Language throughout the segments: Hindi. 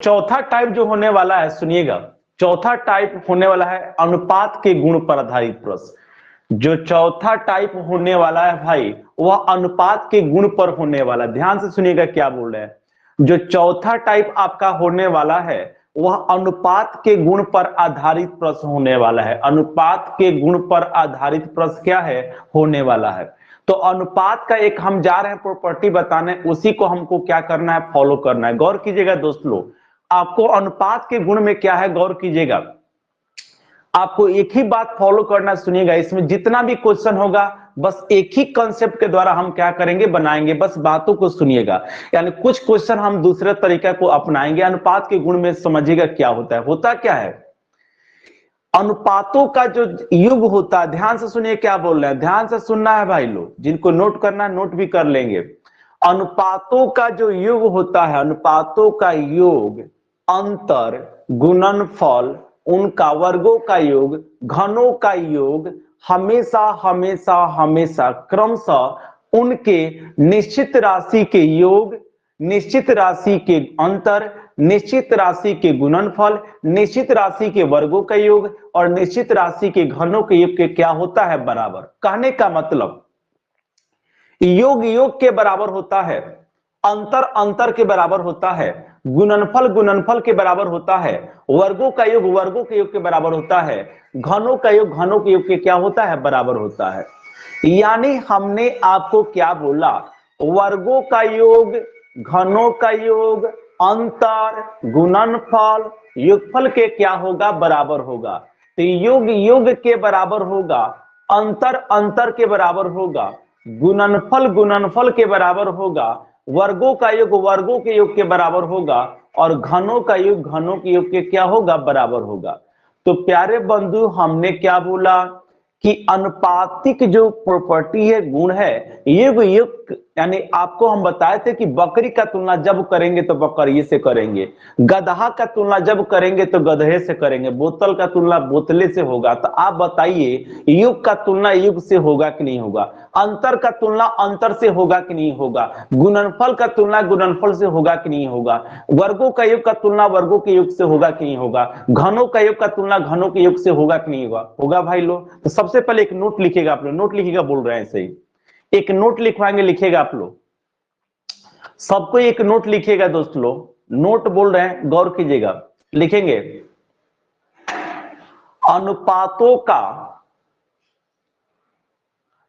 चौथा टाइप जो होने वाला है, सुनिएगा, चौथा टाइप होने वाला है अनुपात के गुण पर आधारित प्रश्न। जो चौथा टाइप होने वाला है भाई, वह अनुपात के गुण पर होने वाला। ध्यान से सुनिएगा क्या बोल रहे हैं। जो चौथा टाइप आपका होने वाला है वह अनुपात के गुण पर आधारित प्रश्न होने वाला है। अनुपात के गुण पर आधारित प्रश्न क्या है, होने वाला है। तो अनुपात का एक हम जा रहे हैं प्रॉपर्टी बताने, उसी को हमको क्या करना है, फॉलो करना है। गौर कीजिएगा दोस्त लोग, आपको अनुपात के गुण में क्या है, गौर कीजिएगा। आपको एक ही बात फॉलो करना, सुनिएगा, इसमें जितना भी क्वेश्चन होगा बस एक ही कंसेप्ट के द्वारा हम क्या करेंगे, बनाएंगे। बस बातों को सुनिएगा, यानी कुछ क्वेश्चन हम दूसरे तरीका को अपनाएंगे। अनुपात के गुण में समझिएगा क्या होता है। होता क्या है, अनुपातों का जो युग होता है, ध्यान से सुनिए क्या बोल रहे हैं, ध्यान से सुनना है भाई लोग, जिनको नोट करना है नोट भी कर लेंगे। अनुपातों का जो युग होता है, अनुपातों का योग, अंतर, गुणनफल, उनका वर्गों का योग, घनों का योग, हमेशा हमेशा हमेशा क्रमशः उनके निश्चित राशि के योग, निश्चित राशि के अंतर, निश्चित राशि के गुणनफल, निश्चित राशि के वर्गों का योग और निश्चित राशि के घनों के योग के क्या होता है, बराबर। कहने का मतलब योग योग के बराबर होता है, अंतर अंतर के बराबर होता है, गुणनफल गुणनफल के बराबर होता है, वर्गों का योग वर्गों के योग के बराबर होता है, घनों का योग घनों के योग के क्या होता है, बराबर होता है। यानी हमने आपको क्या बोला, वर्गों का योग, घनों का योग, अंतर, गुणनफल, योगफल के क्या होगा, बराबर होगा। तो योग योग के बराबर होगा, अंतर अंतर के बराबर होगा, गुणनफल गुणनफल के बराबर होगा, वर्गों का योग वर्गों के योग के बराबर होगा और घनों का योग घनों के योग के क्या होगा, बराबर होगा। तो प्यारे बंधु, हमने क्या बोला कि अनुपातिक जो प्रॉपर्टी है, गुण है, युग युग, यानी आपको हम बताए थे कि बकरी का तुलना जब करेंगे तो बकरिए से करेंगे, गधा का तुलना जब करेंगे तो गधे से करेंगे, बोतल का तुलना बोतले से होगा। तो आप बताइए, युग का तुलना युग से होगा कि नहीं होगा, अंतर का तुलना अंतर से होगा कि नहीं होगा, गुणनफल का तुलना गुणनफल से होगा कि नहीं होगा, वर्गों का योग का तुलना वर्गों के योग से होगा कि नहीं होगा, घनों का योग का तुलना घनों के योग से होगा कि नहीं होगा, होगा भाई लोग। तो सबसे पहले एक नोट लिखिएगा आप लोग, नोट लिखिएगा, बोल रहे हैं सही, एक नोट लिखवाएंगे, लिखिएगा आप लोग, सबको एक नोट लिखिएगा दोस्त लोग, नोट बोल रहे हैं, गौर कीजिएगा, लिखेंगे अनुपातों का,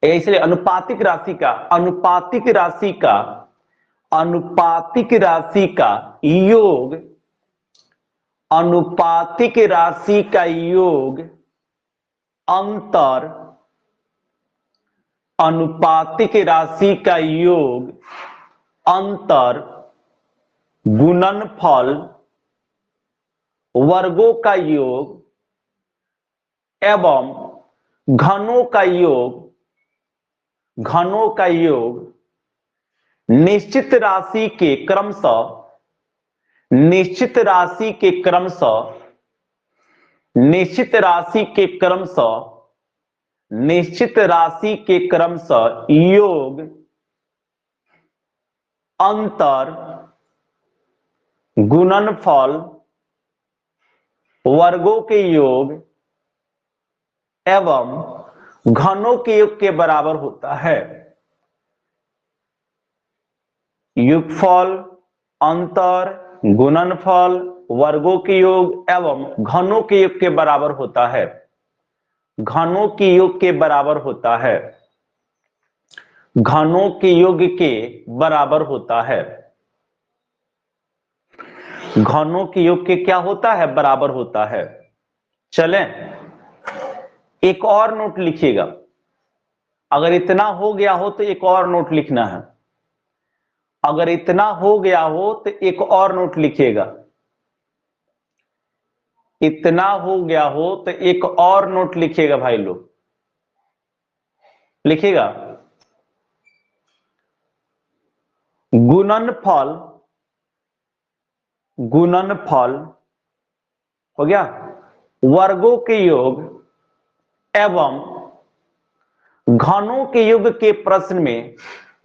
इसलिए अनुपातिक राशि का, अनुपातिक राशि का, अनुपातिक राशि का योग, अनुपातिक राशि का योग, अंतर, अनुपातिक राशि का योग, अंतर, गुणनफल, वर्गों का योग एवं घनों का योग, घनों का योग निश्चित राशि के क्रमशः, निश्चित राशि के क्रमशः, निश्चित राशि के क्रमशः, निश्चित राशि के क्रमशः योग, अंतर, गुणनफल, वर्गों के योग एवं घनों के योग के बराबर होता है। युगफल, अंतर, गुणनफल, वर्गों के योग एवं घनों के योग के बराबर होता है, घनों के योग के बराबर होता है, घनों के योग के बराबर होता है, घनों के योग के क्या होता है, बराबर होता है। चलें, एक और नोट लिखिएगा, अगर इतना हो गया हो तो एक और नोट लिखना है, अगर इतना हो गया हो तो एक और नोट लिखिएगा, इतना हो गया हो तो एक और नोट लिखिएगा भाई लोग, लिखिएगा गुणनफल, गुणनफल हो गया, वर्गों के योग एवं घनों के योग के प्रश्न में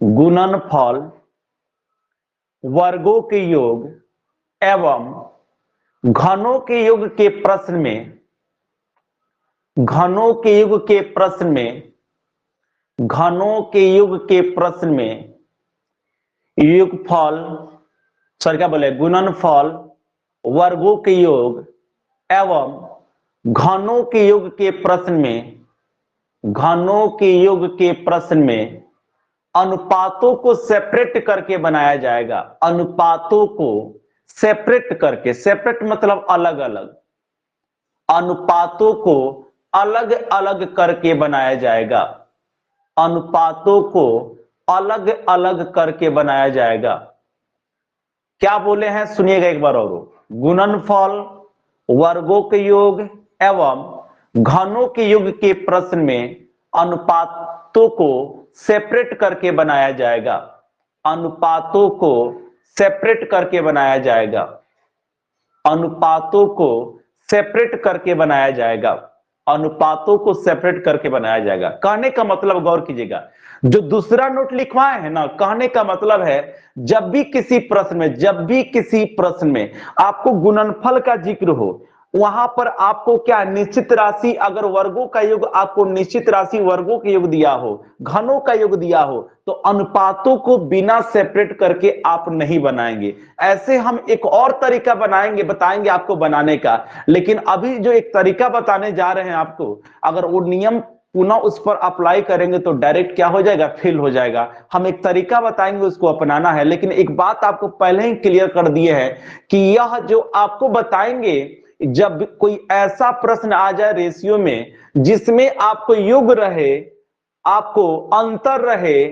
गुणनफल, वर्गों के योग एवं घनों के युग के प्रश्न में, घनों के युग के प्रश्न में, घनों के युग के प्रश्न में युगफल, सर क्या बोले, गुणनफल, वर्गों के योग एवं घनों के युग के प्रश्न में, घनों के युग के प्रश्न में अनुपातों को सेपरेट करके बनाया जाएगा। अनुपातों को सेपरेट करके, सेपरेट मतलब अलग अलग, अनुपातों को अलग अलग करके बनाया जाएगा। अनुपातों को अलग अलग करके बनाया जाएगा। क्या बोले हैं सुनिएगा एक बार और। गुणनफल, वर्गों के योग एवं घनों के योग के प्रश्न में अनुपातों को सेपरेट करके बनाया जाएगा। अनुपातों को सेपरेट करके बनाया जाएगा। अनुपातों को सेपरेट करके बनाया जाएगा। अनुपातों को सेपरेट करके बनाया जाएगा। कहने का मतलब गौर कीजिएगा, जो दूसरा नोट लिखवाए हैं ना, कहने का मतलब है जब भी किसी प्रश्न में, जब भी किसी प्रश्न में आपको गुणनफल का जिक्र हो, वहां पर आपको क्या निश्चित राशि, अगर वर्गों का योग आपको निश्चित राशि वर्गों के योग दिया हो, घनों का योग दिया हो, तो अनुपातों को बिना सेपरेट करके आप नहीं बनाएंगे। ऐसे हम एक और तरीका बनाएंगे, बताएंगे आपको बनाने का, लेकिन अभी जो एक तरीका बताने जा रहे हैं आपको, अगर वो नियम पुनः उस पर अप्लाई करेंगे तो डायरेक्ट क्या हो जाएगा, फेल हो जाएगा। हम एक तरीका बताएंगे, उसको अपनाना है। लेकिन एक बात आपको पहले ही क्लियर कर दिए है कि यह जो आपको बताएंगे, जब कोई ऐसा प्रश्न आ जाए रेशियो में जिसमें आपको योग रहे, आपको अंतर रहे,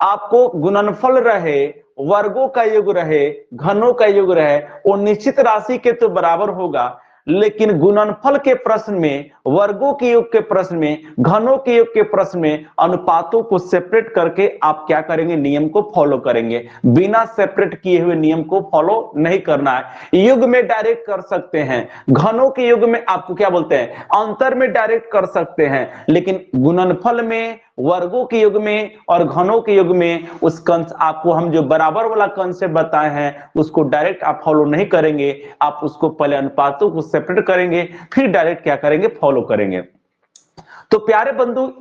आपको गुणनफल रहे, वर्गों का योग रहे, घनों का योग रहे, वो निश्चित राशि के तो बराबर होगा, लेकिन गुणनफल के प्रश्न में, वर्गों के योग के प्रश्न में, घनों के योग के प्रश्न में अनुपातों को सेपरेट करके आप क्या करेंगे, नियम को फॉलो करेंगे। बिना सेपरेट किए हुए नियम को फॉलो नहीं करना है। युग में डायरेक्ट कर सकते हैं, घनों के युग में आपको क्या बोलते हैं, अंतर में डायरेक्ट कर सकते हैं, लेकिन गुणनफल में, वर्गों के युग में और घनों के युग में उस आपको हम जो बराबर वाला कंसेप्ट बताए हैं उसको डायरेक्ट आप फॉलो नहीं करेंगे। आप उसको पहले अनुपातों को सेपरेट करेंगे, फिर डायरेक्ट क्या करेंगे, फॉलो करेंगे। तो प्यारे बंधु,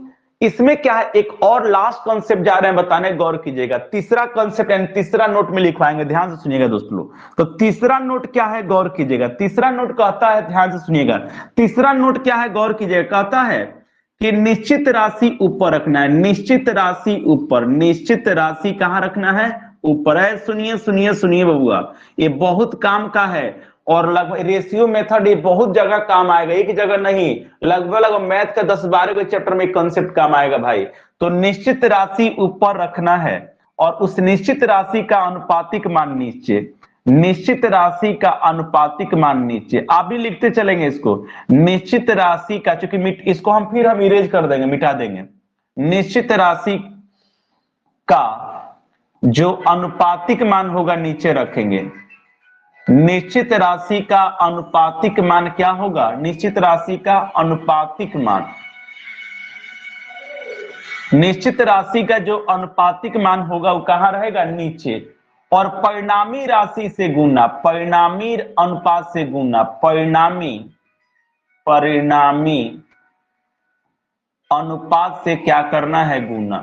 इसमें क्या है, एक और लास्ट कॉन्सेप्ट जा रहे हैं बताने, गौर कीजिएगा। तीसरा कॉन्सेप्ट एंड तीसरा नोट में लिखवाएंगे, ध्यान से सुनिएगा दोस्तों लोग। तो तीसरा नोट क्या है, गौर कीजिएगा। तीसरा नोट कहता है, ध्यान से सुनिएगा, तीसरा नोट क्या है, गौर कीजिएगा। कहता है कि निश्चित राशि ऊपर रखना है। निश्चित राशि ऊपर, निश्चित राशि कहां रखना है, ऊपर है। सुनिए सुनिए सुनिए बबुआ, ये बहुत काम का है और लगभग रेशियो मेथड ये बहुत जगह काम आएगा, एक जगह नहीं, लगभग मैथ का 10-12 के चैप्टर में कंसेप्ट काम आएगा भाई। तो निश्चित राशि ऊपर रखना है और उस निश्चित राशि का अनुपातिक मान नीचे, निश्चित राशि का अनुपातिक मान नीचे। आप भी लिखते चलेंगे इसको, निश्चित राशि का, चूंकि इसको हम फिर हम इरेज कर देंगे, मिटा देंगे। निश्चित राशि का जो अनुपातिक मान होगा नीचे रखेंगे। निश्चित राशि का अनुपातिक मान क्या होगा, निश्चित राशि का अनुपातिक मान, निश्चित राशि का जो अनुपातिक मान होगा वो कहां रहेगा, नीचे। और परिणामी राशि से गुना, परिणामी अनुपात से गुना, परिणामी अनुपात से क्या करना है, गुना।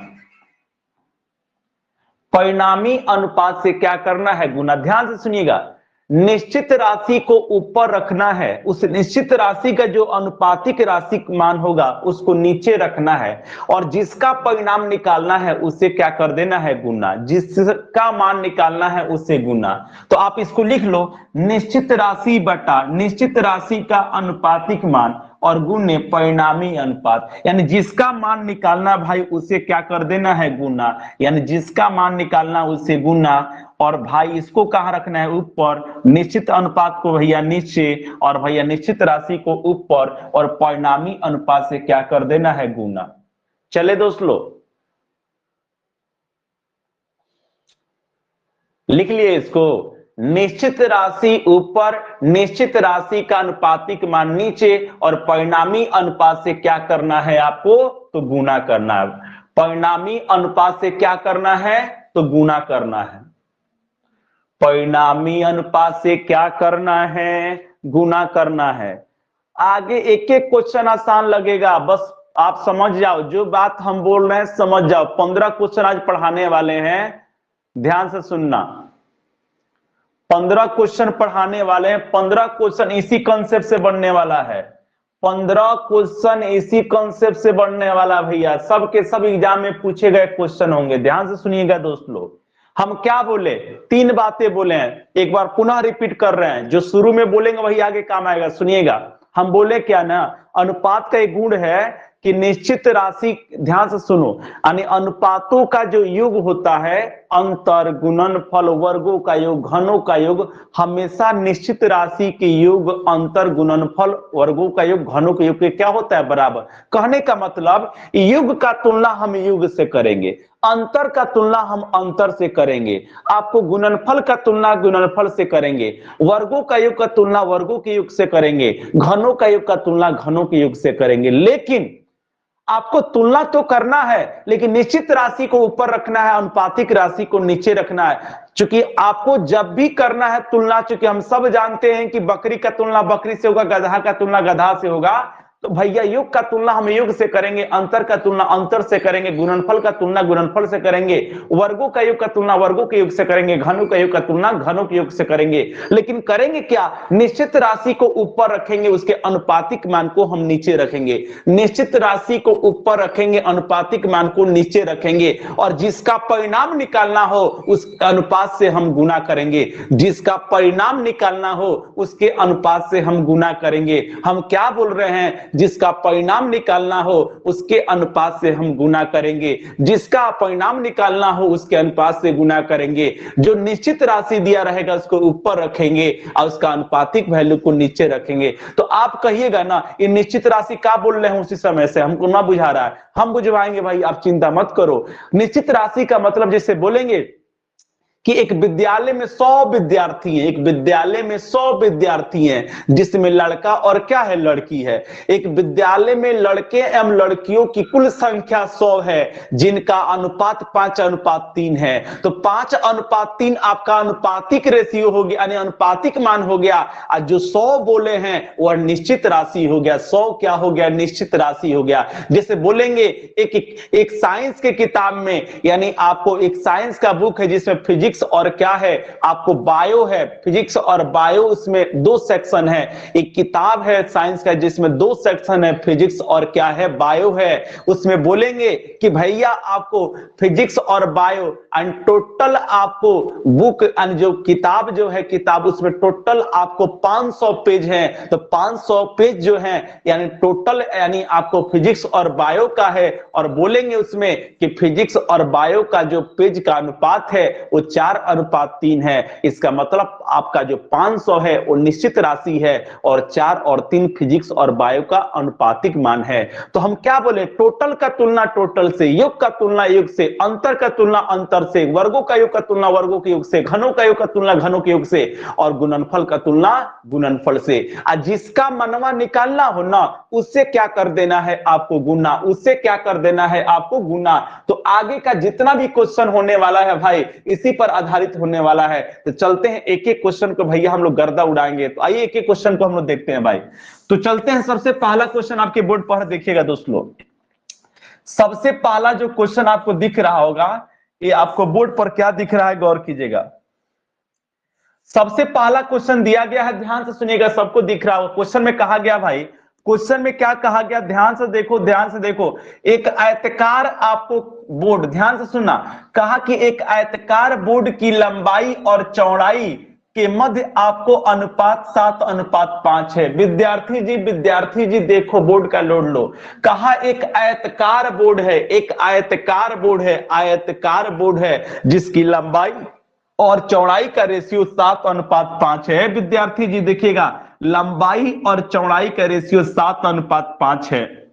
परिणामी अनुपात से क्या करना है, गुना। ध्यान से सुनिएगा, निश्चित राशि को ऊपर रखना है, उस निश्चित राशि का जो अनुपातिक राशि मान होगा उसको नीचे रखना है, और जिसका परिणाम निकालना है उसे क्या कर देना है, गुना। जिसका मान निकालना है उसे गुना। तो आप इसको लिख लो, निश्चित राशि बटा निश्चित राशि का अनुपातिक मान और गुणे परिणामी अनुपात, यानी जिसका मान निकालना भाई उसे क्या कर देना है, गुना। यानी जिसका मान निकालना उसे गुना, और भाई इसको कहां रखना है, ऊपर। निश्चित अनुपात को भैया नीचे और भैया निश्चित राशि को ऊपर, और परिणामी अनुपात से क्या कर देना है, गुना। चले दोस्तों, लिख लिए इसको, निश्चित राशि ऊपर, निश्चित राशि का अनुपातिक मान नीचे, और परिणामी अनुपात से क्या करना है आपको, तो गुना करना है। परिणामी अनुपात से क्या करना है, तो गुना करना है। परिणामी अनुपात से क्या करना है, गुना करना है। आगे एक एक क्वेश्चन आसान लगेगा, बस आप समझ जाओ, जो बात हम बोल रहे हैं समझ जाओ। 15 क्वेश्चन आज पढ़ाने वाले हैं, ध्यान से सुनना। 15 क्वेश्चन पढ़ाने वाले हैं, 15 क्वेश्चन इसी कॉन्सेप्ट से बनने वाला है। 15 क्वेश्चन इसी कॉन्सेप्ट से बनने वाला भैया, सब के सब एग्जाम में पूछे गए क्वेश्चन होंगे। ध्यान से सुनिएगा दोस्त लोग, हम क्या बोले, 3 बातें बोले हैं, एक बार पुनः रिपीट कर रहे हैं। जो शुरू में बोलेंगे वही आगे काम आएगा। सुनिएगा, हम बोले क्या ना, अनुपात का एक गुण है कि निश्चित राशि, ध्यान से सुनो, यानी अनुपातों का जो योग होता है, अंतर, गुणनफल, वर्गों का योग, घनों का योग, हमेशा निश्चित राशि के योग, अंतर, गुणनफल, वर्गों का योग, घनों के योग के क्या होता है, बराबर। कहने का मतलब योग का तुलना हम योग से करेंगे, अंतर का तुलना हम अंतर से करेंगे, आपको गुणनफल का तुलना गुणनफल से करेंगे, वर्गों का योग का तुलना वर्गों के योग से करेंगे, घनों का योग का तुलना घनों के योग से करेंगे। लेकिन आपको तुलना तो करना है, लेकिन निश्चित राशि को ऊपर रखना है, अनुपातिक राशि को नीचे रखना है। चूंकि आपको जब भी करना है तुलना, चूंकि हम सब जानते हैं कि बकरी का तुलना बकरी से होगा, गधा का तुलना गधा से होगा, तो भैया योग का तुलना हम योग से करेंगे, अंतर का तुलना अंतर से करेंगे, गुणनफल का तुलना गुणनफल से करेंगे, वर्गों का योग का तुलना वर्गों के योग से करेंगे, घनों का योग का तुलना घनों के योग से करेंगे। लेकिन करेंगे क्या, निश्चित राशि को ऊपर रखेंगे, उसके अनुपातिक मान को हम नीचे रखेंगे। निश्चित राशि को ऊपर रखेंगे, अनुपातिक मान को नीचे रखेंगे, और जिसका परिणाम निकालना हो उस अनुपात से हम गुना करेंगे। जिसका परिणाम निकालना हो उसके अनुपात से हम गुना करेंगे। हम क्या बोल रहे हैं, जिसका परिणाम निकालना हो उसके अनुपात से हम गुना करेंगे। जिसका परिणाम निकालना हो उसके अनुपात से गुना करेंगे। जो निश्चित राशि दिया रहेगा उसको ऊपर रखेंगे और उसका अनुपातिक वैल्यू को नीचे रखेंगे। तो आप कहिएगा ना, ये निश्चित राशि क्या बोल रहे हैं, उसी समय से हमको ना बुझा रहा है, हम बुझवाएंगे भाई, आप चिंता मत करो। निश्चित राशि का मतलब जैसे बोलेंगे कि एक विद्यालय में 100 विद्यार्थी हैं, एक विद्यालय में 100 विद्यार्थी हैं जिसमें लड़का और क्या है, लड़की है। एक विद्यालय में लड़के एवं लड़कियों की कुल संख्या 100 है, जिनका अनुपात 5:3 है। तो 5:3 आपका अनुपातिक रेशियो हो गया, यानी अनुपातिक मान हो गया। और जो 100 बोले हैं वह निश्चित राशि हो गया। 100 क्या हो गया, निश्चित राशि हो गया। जैसे बोलेंगे एक साइंस के किताब में, यानी आपको एक साइंस का बुक है जिसमें फिजिक्स और क्या है, आपको बायो है, फिजिक्स और बायो, उसमें 2 सेक्शन है। एक किताब है साइंस का जिसमें 2 सेक्शन है, फिजिक्स और क्या है, बायो है। उसमें बोलेंगे कि भैया आपको फिजिक्स और बायो एंड टोटल आपको बुक एंड जो किताब जो है, किताब उसमें टोटल आपको 500 पेज है। तो 500 पेज जो है यानी टोटल, यानी आपको फिजिक्स और बायो का है। और बोलेंगे उसमें कि फिजिक्स और बायो का जो पेज का अनुपात है वो 4:3 है। इसका मतलब आपका जो 500 है वो निश्चित राशि है और 4 और 3 फिजिक्स और बायो का अनुपातिक मान है। तो हम क्या बोले, टोटल का तुलना टोटल से, योग का तुलना योग से, अंतर का तुलना अंतर से, वर्गों का योग का तुलना वर्गों के योग से, घनों का योग का तुलना घनों के योग से, और गुणनफल का तुलना गुणनफल से। जिसका मनवा निकालना हो ना, उससे क्या कर देना है आपको, गुना। उससे क्या कर देना है आपको, गुना। तो आगे का जितना भी क्वेश्चन होने वाला है भाई इसी पर आधारित होने वाला है। तो चलते हैं एक एक क्वेश्चन को भैया हम लोग गर्दा उड़ाएंगे। तो आइए एक एक क्वेश्चन को हम लोग देखते हैं भाई। तो चलते हैं, सबसे पहला क्वेश्चन आपके बोर्ड पर देखिएगा दोस्त लोग। सबसे पहला जो क्वेश्चन आपको दिख रहा होगा, ये आपको बोर्ड पर क्या दिख रहा है, गौर कीजिएगा। सबसे पहला क्वेश्चन दिया गया है, ध्यान से सुनिएगा, सबको दिख रहा होगा। क्वेश्चन में कहा गया भाई, क्वेश्चन में क्या कहा गया, ध्यान से देखो, ध्यान से देखो। एक आयताकार आपको बोर्ड, ध्यान से सुनना, कहा कि एक आयताकार बोर्ड की लंबाई और चौड़ाई के मध्य आपको अनुपात 7:5 है। विद्यार्थी जी देखो, बोर्ड का लोड लो। कहा एक आयताकार बोर्ड है, एक आयताकार बोर्ड है, आयताकार बोर्ड है जिसकी लंबाई और चौड़ाई का रेशियो 7:5 है। विद्यार्थी जी देखिएगा, लंबाई और चौड़ाई का रेशियो 7:5 है।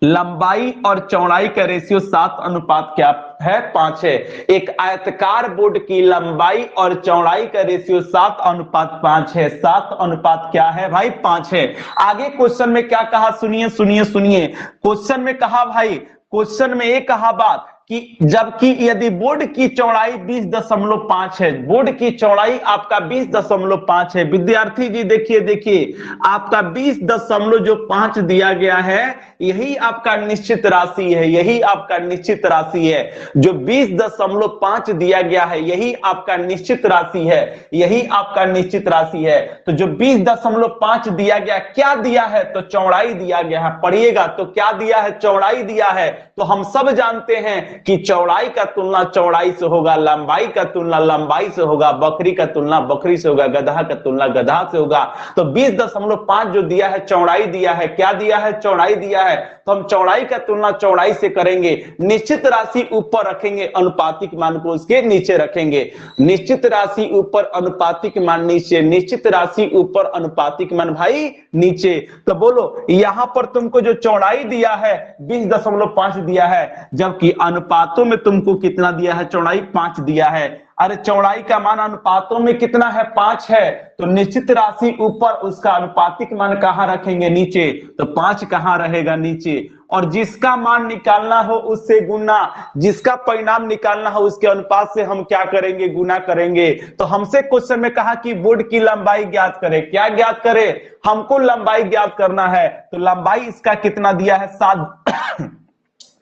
लंबाई और चौड़ाई का रेशियो 7:5 है। एक आयताकार बोर्ड की लंबाई और चौड़ाई का रेशियो 7:5 है। 7 क्या है भाई, 5 है। आगे क्वेश्चन में क्या कहा, सुनिए सुनिए सुनिए। क्वेश्चन में कहा भाई, क्वेश्चन में ये कहा बात कि जबकि यदि बोर्ड की चौड़ाई 20.5 है, बोर्ड की चौड़ाई आपका 20.5 है। विद्यार्थी जी देखिए देखिए, आपका 20.5 दिया गया है, यही आपका निश्चित राशि है, यही आपका निश्चित राशि है। जो 20.5 दिया गया है यही आपका निश्चित राशि है, यही आपका निश्चित राशि है। तो जो 20.5 दिया गया, क्या दिया है? तो चौड़ाई दिया गया है। पढ़िएगा, तो क्या दिया है? चौड़ाई दिया है। तो हम सब जानते हैं कि चौड़ाई का तुलना चौड़ाई से होगा, लंबाई का तुलना लंबाई से होगा, बकरी का तुलना बकरी से होगा, गधा का तुलना गधा से होगा। तो 20.5 जो दिया है चौड़ाई दिया है, क्या दिया है? चौड़ाई दिया है। तो हम चौड़ाई का तुलना चौड़ाई से करेंगे, निश्चित राशि ऊपर रखेंगे, अनुपातिक मान को उसके नीचे रखेंगे। निश्चित राशि ऊपर, अनुपातिक मान नीचे, निश्चित राशि ऊपर, अनुपातिक मान भाई नीचे। तो बोलो यहां पर तुमको जो चौड़ाई दिया है 20.5 दिया है, जबकि अनुपातों में तुमको कितना दिया है? चौड़ाई 5 दिया है। अरे चौड़ाई का मान अनुपातों में कितना है? 5 है। तो निश्चित राशि ऊपर, उसका अनुपातिक मान कहां रखेंगे? नीचे। तो 5 कहां रहेगा? नीचे। और जिसका मान निकालना हो उससे गुना, जिसका परिणाम निकालना हो उसके अनुपात से हम क्या करेंगे? गुना करेंगे। तो हमसे क्वेश्चन में कहा कि बोर्ड की लंबाई ज्ञात करें। क्या ज्ञात करें? हमको लंबाई ज्ञात करना है। तो लंबाई इसका कितना दिया है? 7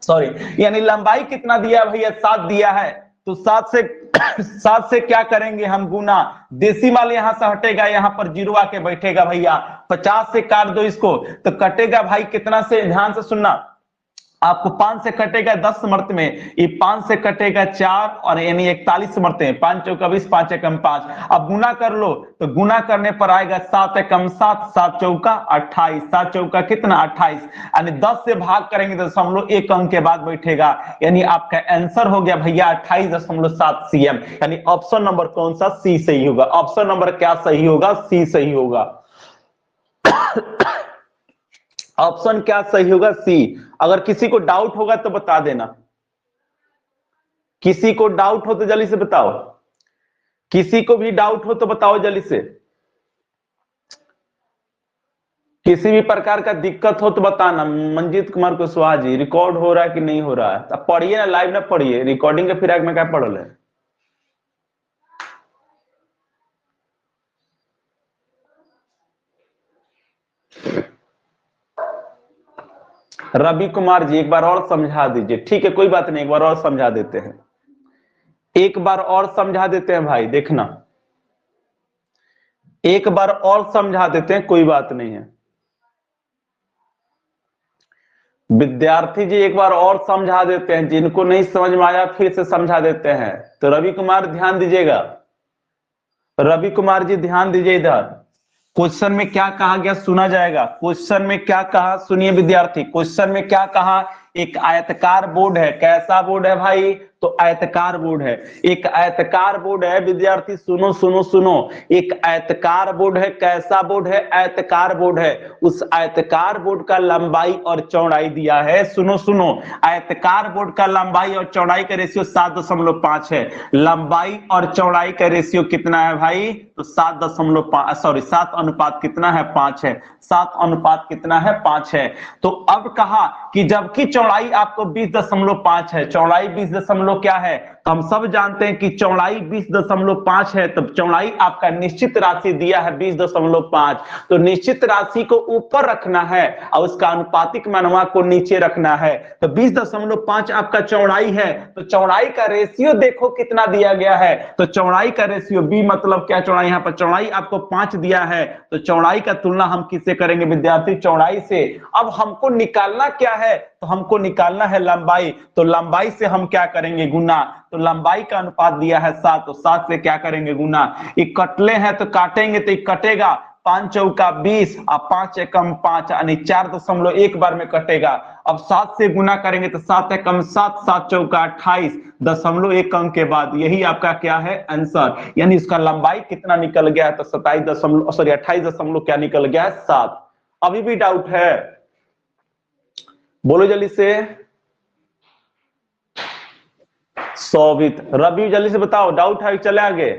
सॉरी, यानी लंबाई कितना दिया है भैया? 7 दिया है। तो 7 से क्या करेंगे हम? गुना। डेसिमल यहां से हटेगा, यहां पर जीरो आके बैठेगा भैया। 50 से काट दो इसको, तो कटेगा भाई कितना से? ध्यान से सुनना, आपको 5 से कटेगा 10 मरते में, ये 5 से कटेगा 4 और यानी 41 मरते हैं। 5 चौका 20, 5 एकम 5। अब गुना कर लो, तो गुना करने पर आएगा 7 एकम 7, 7 चौका 28, 7 चौका कितना? 28। यानी 10 से भाग करेंगे तो 1 अंक के बाद बैठेगा, यानी आपका आंसर हो गया भैया 28.7 cm। यानी ऑप्शन नंबर कौन सा? सी सही होगा। ऑप्शन नंबर क्या सही होगा? सी सही होगा। ऑप्शन क्या सही होगा? सी। अगर किसी को डाउट होगा तो बता देना, किसी को डाउट हो तो जल्दी से बताओ, किसी को भी डाउट हो तो बताओ जल्दी से। किसी भी प्रकार का दिक्कत हो तो बताना। मंजीत कुमार कुशवाहा जी, रिकॉर्ड हो रहा है कि नहीं हो रहा है? अब पढ़िए ना, लाइव ना पढ़िए, रिकॉर्डिंग के फिर में क्या पढ़ल है। रवि कुमार जी एक बार और समझा दीजिए। ठीक है कोई बात नहीं, एक बार और समझा देते हैं, एक बार और समझा देते हैं भाई, देखना एक बार और समझा देते हैं, कोई बात नहीं है। विद्यार्थी जी एक बार और समझा देते हैं, जिनको नहीं समझ में आया फिर से समझा देते हैं। तो रवि कुमार ध्यान दीजिएगा, रवि कुमार जी ध्यान दीजिए इधर। क्वेश्चन में क्या कहा गया सुना जाएगा। क्वेश्चन में क्या कहा सुनिए विद्यार्थी, क्वेश्चन में क्या कहा? एक आयतकार बोर्ड है। कैसा बोर्ड है भाई? तो आयतकार बोर्ड है। एक आयतकार बोर्ड है विद्यार्थी, सुनो सुनो सुनो, एक आयतकार बोर्ड है। कैसा बोर्ड है? आयतकार बोर्ड है। उस आयतकार बोर्ड का लंबाई और चौड़ाई दिया है। सुनो सुनो, आयतकार बोर्ड का लंबाई और चौड़ाई का रेशियो 7.5 है। लंबाई और चौड़ाई का रेशियो कितना है भाई? तो 7.5 सॉरी 7 अनुपात कितना है? 5 है। 7 अनुपात कितना है? 5 है। तो अब कहा कि जबकि चौड़ाई आपको 20.5 है, चौड़ाई 20 क्या है? तो हम सब जानते हैं कि चौड़ाई 20.5 है, तब चौड़ाई आपका निश्चित राशि दिया है 20.5। तो निश्चित राशि को ऊपर रखना है और उसका अनुपातिक मानवा को नीचे रखना है। तो 20.5 आपका चौड़ाई है, तो चौड़ाई का रेशियो देखो कितना दिया गया है। तो चौड़ाई का रेशियो, बी मतलब क्या? चौड़ाई। यहाँ पर चौड़ाई आपको 5 दिया है, तो चौड़ाई का तुलना हम किससे करेंगे विद्यार्थी? चौड़ाई से। अब हमको निकालना क्या है? तो हमको निकालना है लंबाई। तो लंबाई से हम क्या करेंगे? गुना। तो लंबाई का अनुपात दिया है 7, तो 7 से क्या करेंगे? गुना। ये कटले हैं तो काटेंगे तो ये कटेगा, 5 चौका 20 और 5 एकम 5 यानी 4.1 बार में कटेगा। अब 7 से गुना करेंगे तो 7 एकम 7, 7 चौका 28.1 अंक के बाद यही आपका क्या है? आंसर। यानी इसका लंबाई कितना निकल गया है? तो 28 क्या निकल गया है? 7। अभी भी डाउट है? बोलो जल्दी से। शोभित, रवि जल्दी से बताओ, डाउट है? चले आगे,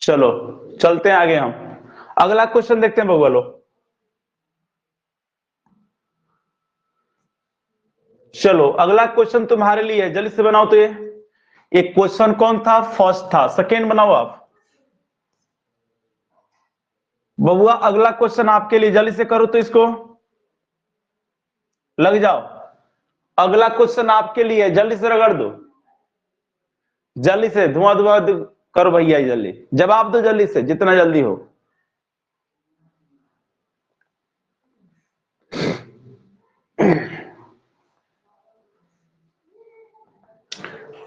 चलो चलते हैं आगे। हम अगला क्वेश्चन देखते हैं बबुआ लोग। चलो अगला क्वेश्चन तुम्हारे लिए है, जल्दी से बनाओ। तो ये एक क्वेश्चन कौन था? फर्स्ट था। सेकेंड बनाओ आप बबुआ। अगला क्वेश्चन आपके लिए, जल्दी से करो तो इसको, लग जाओ। अगला क्वेश्चन आपके लिए, जल्दी से रगड़ दो, जल्दी से धुआं धुआं करो भैया, जल्दी जवाब दो, जल्दी से जितना जल्दी हो।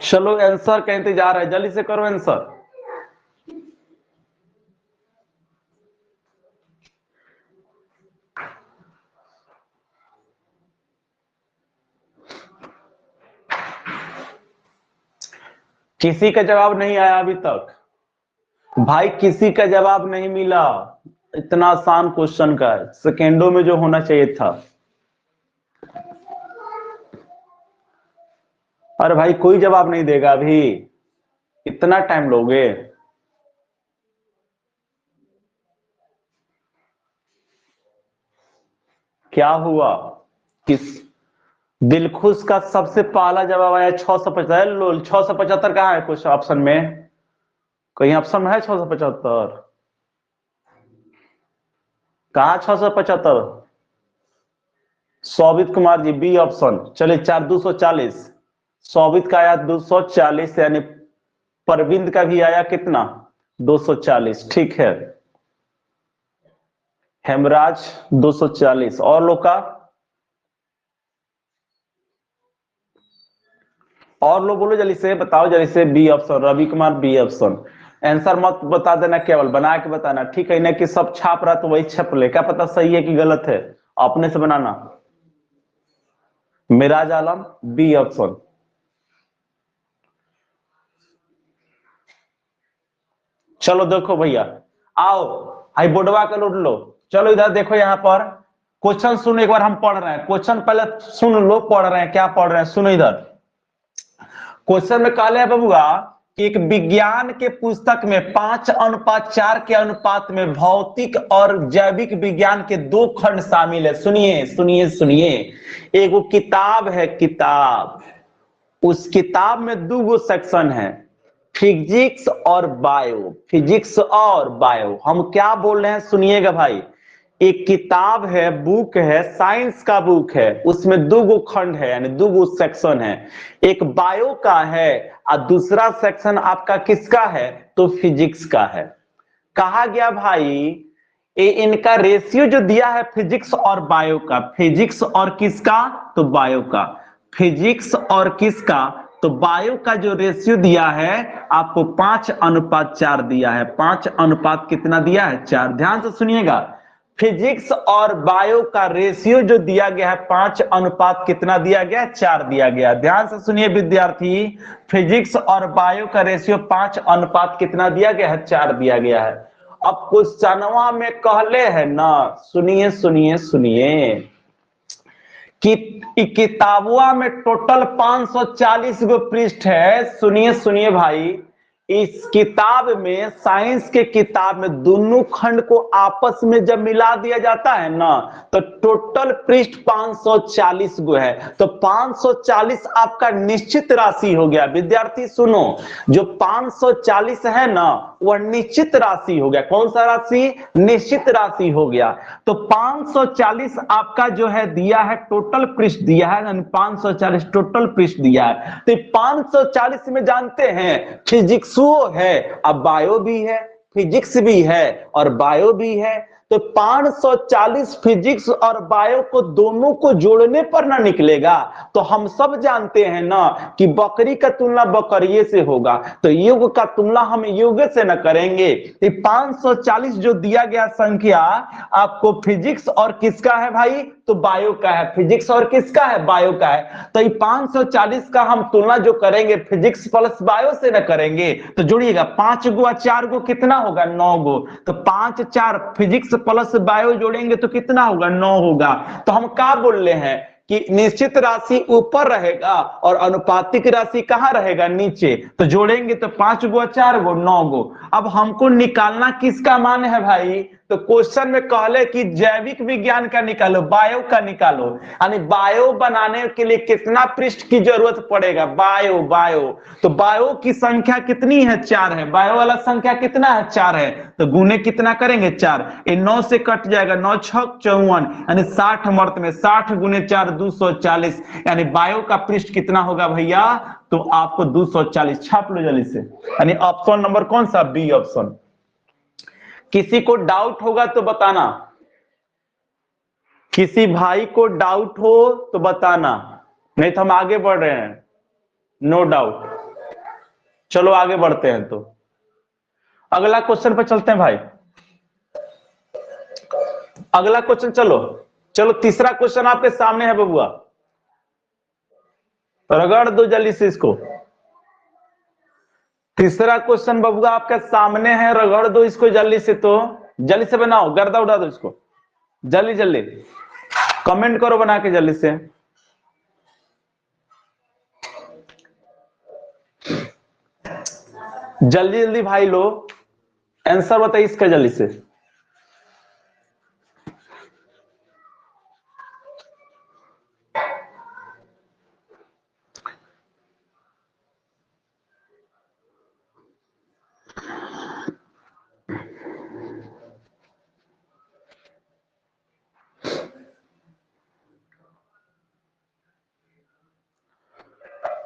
चलो आंसर का इंतजार है, जल्दी से करो आंसर। किसी का जवाब नहीं आया अभी तक भाई, किसी का जवाब नहीं मिला। इतना आसान क्वेश्चन का है, सेकेंडों में जो होना चाहिए था। अरे भाई कोई जवाब नहीं देगा अभी, इतना टाइम लोगे? क्या हुआ? किस दिलखुश का सबसे पहला जवाब आया 675। लोल 675 कहाँ है क्वेश्चन ऑप्शन में? कहीं ऑप्शन में है 675? कहा 675? सौबित कुमार जी बी ऑप्शन। चलिए 240। सौबित का आया 240, यानी परविंद का भी आया कितना? 240। ठीक है, हेमराज 240। और लोग का? और लोग बोलो जल्दी से, बताओ जल्दी से। B option, Ravi Kumar B option. Answer मत बता देना, केवल बना के बताना, ठीक है ना? कि सब छाप रहा तो वही छप ले, क्या पता सही है कि गलत है, अपने से बनाना। मिराज आलम बी ऑप्शन। चलो देखो भैया, आओ हाई बोर्डवा का लूट लो। चलो इधर देखो, यहाँ पर क्वेश्चन सुनो एक बार, हम पढ़ रहे हैं क्वेश्चन, पहले सुन लो पढ़ रहे हैं क्या पढ़ रहे हैं, सुनो इधर। क्वेश्चन में कहा है बबुआ कि एक विज्ञान के पुस्तक में 5:4 के अनुपात में भौतिक और जैविक विज्ञान के 2 खंड शामिल है। सुनिए सुनिए सुनिए, एक वो किताब है, किताब, उस किताब में 2 सेक्शन है, फिजिक्स और बायो। फिजिक्स और बायो, हम क्या बोल रहे हैं सुनिएगा भाई। एक किताब है, बुक है, साइंस का बुक है, उसमें 2 खंड है, यानी 2 सेक्शन है। एक बायो का है और दूसरा सेक्शन आपका किसका है? तो फिजिक्स का है। कहा गया भाई इनका रेशियो जो दिया है फिजिक्स और बायो का, फिजिक्स और किसका? तो बायो का। फिजिक्स और किसका? तो बायो का जो रेशियो दिया है आपको 5:4 दिया है। 5 कितना दिया है? 4। ध्यान से सुनिएगा, फिजिक्स और बायो का रेशियो जो दिया गया है 5 कितना दिया गया? 4 दिया गया। ध्यान से सुनिए विद्यार्थी, फिजिक्स और बायो का रेशियो 5 कितना दिया गया है? 4 दिया गया है। अब क्वेश्चनवा में कहले है ना, सुनिए सुनिए सुनिए, कि किताबुआ में टोटल 540 गो पृष्ठ है। सुनिए सुनिए भाई, इस किताब में, साइंस के किताब में, दोनों खंड को आपस में जब मिला दिया जाता है ना, तो टोटल पृष्ठ 540 गो है। तो 540 आपका निश्चित राशि हो गया। विद्यार्थी सुनो, जो 540 है ना, वह निश्चित राशि हो गया। कौन सा राशि? निश्चित राशि हो गया। तो 540 आपका जो है दिया है, टोटल पृष्ठ दिया है, 540 टोटल पृष्ठ दिया है। तो 540 में जानते हैं फिजिक्स है, अब बायो भी है, फिजिक्स भी है और बायो भी है। तो 540 फिजिक्स और बायो को दोनों को जोड़ने पर ना निकलेगा। तो हम सब जानते हैं ना कि बकरी का तुलना बकरिये से होगा, तो युग का तुलना हम युग से न करेंगे। तो 540 जो दिया गया संख्या आपको फिजिक्स और किसका है भाई? तो बायो का है। फिजिक्स और किसका है? बायो का है। तो 540 का हम तुलना जो करेंगे फिजिक्स प्लस बायो से न करेंगे, तो जोड़िएगा 5 गो 4 गो कितना होगा? 9 गो। तो 5 4 फिजिक्स प्लस बायो जोड़ेंगे तो कितना होगा? 9 होगा। तो हम क्या बोल रहे हैं कि निश्चित राशि ऊपर रहेगा और अनुपातिक राशि कहां रहेगा? नीचे। तो जोड़ेंगे तो 5 गो 4 गो 9 गो। अब हमको निकालना किसका मान है भाई? तो क्वेश्चन में कहले कि जैविक विज्ञान का निकालो, बायो का निकालो, यानी बायो बनाने के लिए कितना पृष्ठ की जरूरत पड़ेगा? बायो बायो तो बायो की संख्या कितनी है? 4 है। बायो वाला संख्या कितना है? 4 है। तो गुने कितना करेंगे? 4। ये 9 से कट जाएगा, 9 छक 54, यानी 60 मर्त में 60 गुने 4 240, यानी बायो का पृष्ठ कितना होगा भैया? तो आपको 240 छाप लो जल्दी से, यानी ऑप्शन नंबर कौन सा? B option. किसी को डाउट होगा तो बताना, किसी भाई को डाउट हो तो बताना, नहीं तो हम आगे बढ़ रहे हैं। नो डाउट, चलो आगे बढ़ते हैं। तो अगला क्वेश्चन पर चलते हैं भाई, अगला क्वेश्चन। चलो चलो तीसरा क्वेश्चन आपके सामने है बबुआ, रगड़ दो जल्दी से इसको। तीसरा क्वेश्चन बबुआ आपके सामने है, रगड़ दो इसको जल्दी से। तो जल्दी से बनाओ, गर्दा उड़ा दो इसको, जल्दी जल्दी कमेंट करो बना के जल्दी से। जल्दी जल्दी भाई लो, आंसर बताइए इसका जल्दी से।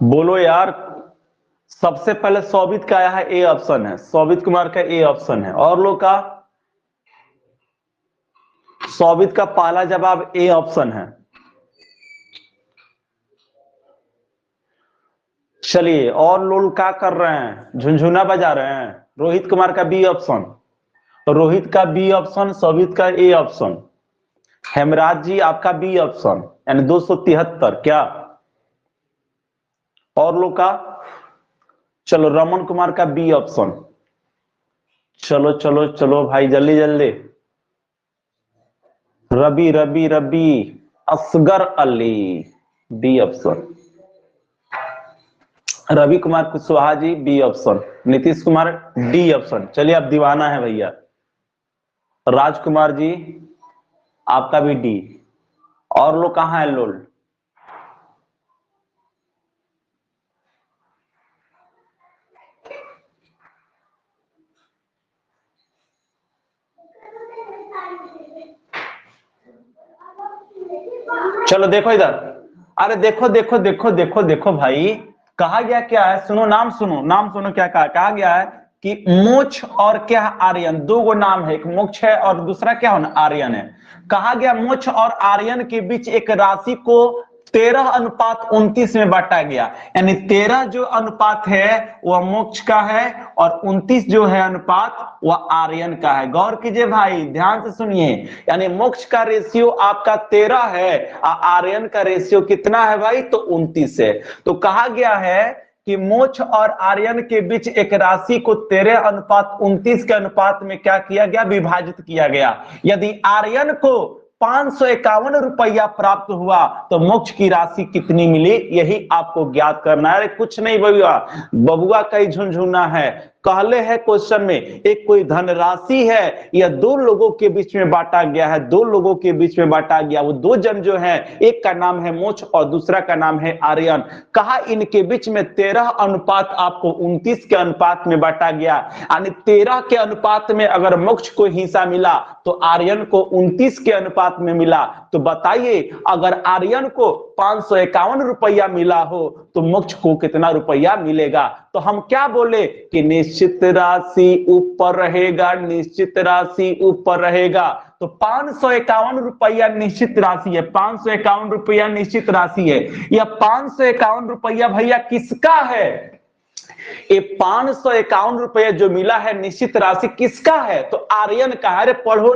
बोलो यार। सबसे पहले सौबित का आया है, ए ऑप्शन है, सौबित कुमार का ए ऑप्शन है। और लोग का? सौबित का पहला जवाब ए ऑप्शन है। चलिए, और लोग क्या कर रहे हैं? झुनझुना बजा रहे हैं। रोहित कुमार का बी ऑप्शन, रोहित का बी ऑप्शन, सौबित का ए ऑप्शन, हेमराज जी आपका बी ऑप्शन, यानी 273। क्या और लोग का? चलो रमन कुमार का बी ऑप्शन। चलो चलो चलो भाई जल्दी जल्दी। Ravi Ravi Ravi Asgar Ali B option, Ravi Kumar Kushwaha ji B option, Nitish Kumar D option. चलिए आप दीवाना है भैया। राजकुमार जी आपका भी डी। और लोग कहां है? लोल चलो देखो इधर, अरे देखो देखो देखो देखो देखो भाई, कहा गया क्या है? सुनो नाम, सुनो नाम, सुनो क्या कहा गया है कि मोक्ष और क्या है? आर्यन। दो गो नाम है, एक मोक्ष है और दूसरा क्या है? आर्यन है। कहा गया मोक्ष और आर्यन के बीच एक राशि को 13:29 में बांटा गया, यानी 13 जो अनुपात है वह मोक्ष का है और 29 जो है अनुपात वह आर्यन का है। गौर कीजिए भाई, ध्यान से सुनिए, यानी मोक्ष का रेशियो आपका 13 है और आर्यन का रेशियो कितना है भाई? तो 29 है। तो कहा गया है कि मोक्ष और आर्यन के बीच एक राशि को 13:29 के अनुपात में क्या किया गया? विभाजित किया गया। यदि आर्यन को 551 रुपया प्राप्त हुआ तो मोक्ष की राशि कितनी मिली? यही आपको ज्ञात करना है। कुछ नहीं बबुआ, बबुआ कई झुनझुना है। कहले है क्वेश्चन में, एक कोई धनराशि है, यह दो लोगों के बीच में बांटा गया है, दो लोगों के बीच में बांटा गया। वो दो जन जो है, एक का नाम है मोक्ष और दूसरा का नाम है आर्यन। कहा इनके बीच में 13 अनुपात आपको 29 के अनुपात में बांटा गया, यानी 13 के अनुपात में अगर मोक्ष को हिस्सा मिला तो आर्यन को 29 के अनुपात में मिला। तो बताइए, अगर आर्यन को 551 रुपया मिला हो तो मोक्ष को कितना रुपया मिलेगा? तो हम क्या बोले कि निश्चित राशि ऊपर रहेगा, निश्चित राशि ऊपर रहेगा। तो 551 रुपया निश्चित राशि है, 551 रुपया निश्चित राशि है। यह 551 रुपया भैया किसका है? ये 551 रुपया जो मिला है निश्चित राशि किसका है? तो आर्यन का है। अरे पढ़ो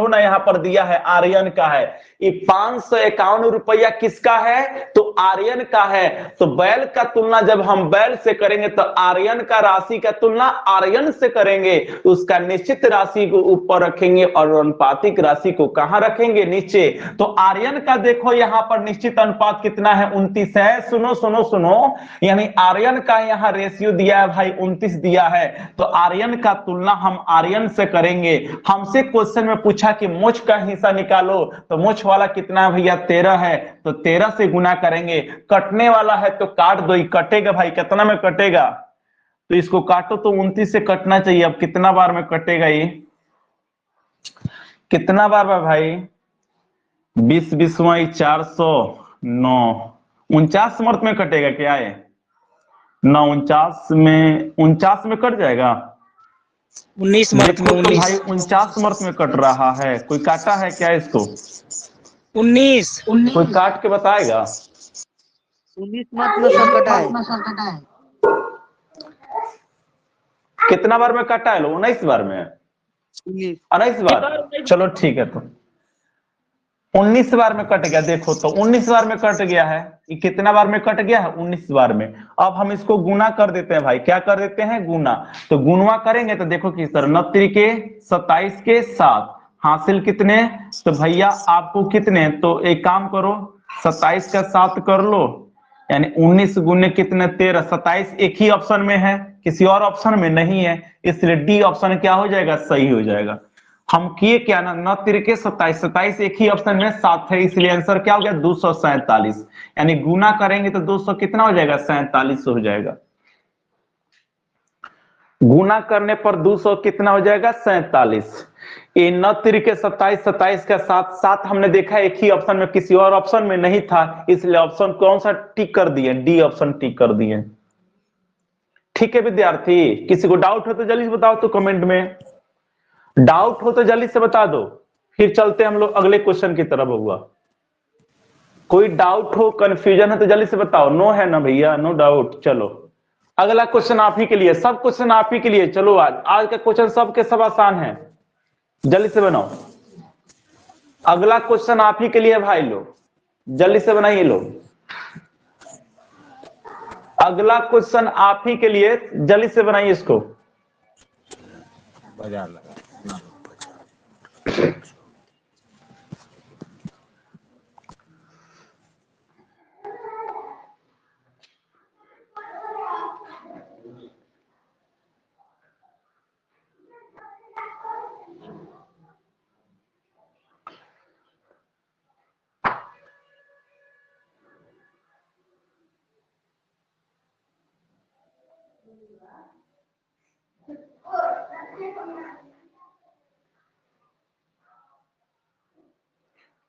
ना, यहां पर दिया है आर्यन का है। ये 551 रुपया किसका है? तो आर्यन का है। तो बैल का तुलना जब हम बैल से करेंगे तो आर्यन का राशि का तुलना आर्यन से करेंगे, उसका निश्चित राशि को ऊपर रखेंगे और अनुपातिक राशि को कहां रखेंगे? नीचे। तो आर्यन का देखो यहां पर निश्चित अनुपात कितना है? 29 है। सुनो सुनो सुनो, यानी आर्यन का यहां रेशियो दिया है भाई 29 दिया है, तो आर्यन का तुलना हम आर्यन से करेंगे। हमसे क्वेश्चन में पूछा कि मोच का हिस्सा निकालो, तो मोच वाला कितना है भैया 13 है, तो 13 से गुना करेंगे। कटने वाला है तो काट दो, कटेगा भाई, कितना में कटेगा, तो इसको काटो तो 29 से कटना चाहिए। अब कितना बार में कटेगा ये, कितना बार में भाई, 20 20 409, 49 मर्त में कटेगा क्या है ना, 49 में कट जाएगा, 19 मर्त में, देखो तो 19 भाई 49 मर्त में कट रहा है। कोई काटा है क्या इसको, 19 कोई काट के बताएगा। 19 मर्त में सर कटा है। कितना बार में कटा है लो, 19 बार में, 19 बार, चलो ठीक है, तो 19 बार में कट गया। देखो तो 19 बार में कट गया है, ये कितना बार में कट गया है, 19 बार में। अब हम इसको गुना कर देते हैं भाई, क्या कर देते हैं, गुना। तो गुणवा करेंगे तो देखो किस तरह, 29 के 27 के 7 हासिल कितने, तो भैया आपको कितने, तो एक काम करो 27 का 7 कर लो, यानी 19 गुने कितने 13, 27 एक ही ऑप्शन में है, किसी और ऑप्शन में नहीं है, इसलिए डी ऑप्शन क्या हो जाएगा, सही हो जाएगा। हम किए क्या ना, 9 तिरके 27, 27 एक ही ऑप्शन में 7 है, इसलिए आंसर क्या हो गया 247, यानी गुना करेंगे तो 200 कितना हो जाएगा, 47 हो जाएगा। गुना करने पर 200 कितना हो जाएगा, 47। ये 9 तिरके 27, 27 का 7, 7 हमने देखा एक ही ऑप्शन में, किसी और ऑप्शन में नहीं था, इसलिए ऑप्शन कौन सा टिक कर दिए, डी ऑप्शन टिक कर दिए। ठीक है विद्यार्थी, किसी को डाउट हो तो जल्दी बताओ, तो कमेंट में डाउट हो तो जल्दी से बता दो, फिर चलते हम लोग अगले क्वेश्चन की तरफ। हुआ कोई डाउट हो, कंफ्यूजन है तो जल्दी से बताओ। नो है ना भैया, नो डाउट। चलो अगला क्वेश्चन आप ही के लिए, सब क्वेश्चन आप ही के लिए। चलो आज का क्वेश्चन सबके सब आसान है, जल्दी से बनाओ। अगला क्वेश्चन आप ही के लिए भाई लोग, जल्दी से बनाइए लोग। अगला क्वेश्चन आप ही के लिए, जल्दी से बनाइए इसको। बाजार लगा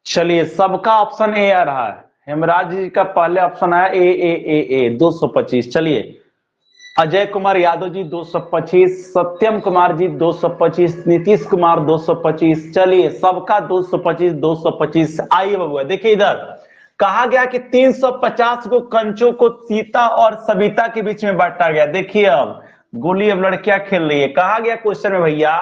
चलिए सबका ऑप्शन ए आ रहा है, हेमराज जी का पहले ऑप्शन आया ए 225। चलिए अजय कुमार यादव जी 225, सत्यम कुमार जी 225, नीतीश कुमार 225। चलिए सबका 225 225। आइए बबुआ देखिए इधर, कहा गया कि 350 को कंचों को सीता और सविता के बीच में बांटा गया। देखिए अब गोली अब लड़कियां खेल रही है। कहा गया क्वेश्चन में भैया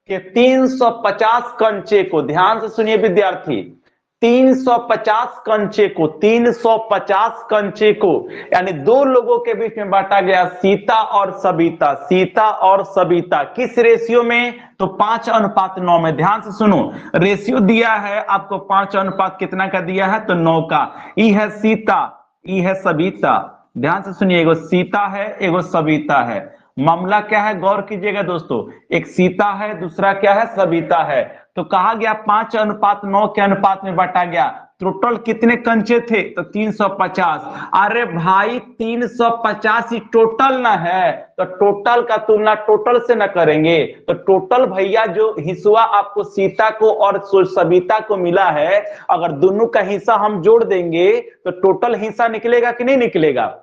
कि 350 कंचे को, ध्यान से सुनिए विद्यार्थी, 350 कंचे को, 350 कंचे को यानी दो लोगों के बीच में बांटा गया, सीता और सविता, सीता और सविता। किस रेशियो में, तो 5:9 में। ध्यान से सुनो, रेशियो दिया है आपको 5 कितना का दिया है, तो 9 का। ई है सीता, ई है सविता। ध्यान से सुनिए, एगो सीता है एगो सविता है। मामला क्या है, गौर कीजिएगा दोस्तों, एक सीता है दूसरा क्या है, सविता है। तो कहा गया 5:9 के अनुपात में बांटा गया। टोटल कितने कंचे थे, तो 350। अरे भाई 350 ही टोटल ना है, तो टोटल का तुलना टोटल से ना करेंगे, तो टोटल भैया जो हिस्सा आपको सीता को और सविता को मिला है, अगर दोनों का हिस्सा हम जोड़ देंगे तो टोटल हिस्सा निकलेगा कि नहीं निकलेगा।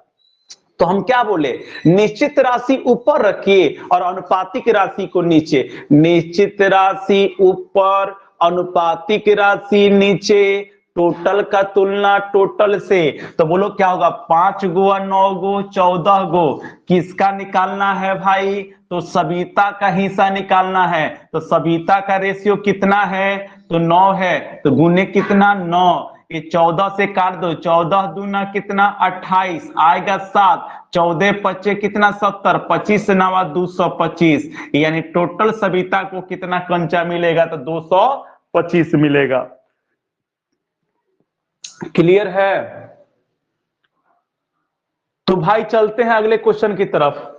तो हम क्या बोले, निश्चित राशि ऊपर रखिए और अनुपातिक राशि को नीचे। निश्चित राशि ऊपर, अनुपातिक राशि नीचे, टोटल का तुलना टोटल से। तो बोलो क्या होगा, 5 गो और 9 गो 14 गो। किसका निकालना है भाई, तो सविता का हिस्सा निकालना है। तो सविता का रेशियो कितना है, तो 9 है, तो गुने कितना 9, ये 14 से काट दो, 14 दूना कितना 28, आएगा 7, 14 पच्चे कितना 70, 25 से 9 225, यानी टोटल सविता को कितना कंचा मिलेगा, तो 225 मिलेगा। क्लियर है। तो भाई चलते हैं अगले क्वेश्चन की तरफ।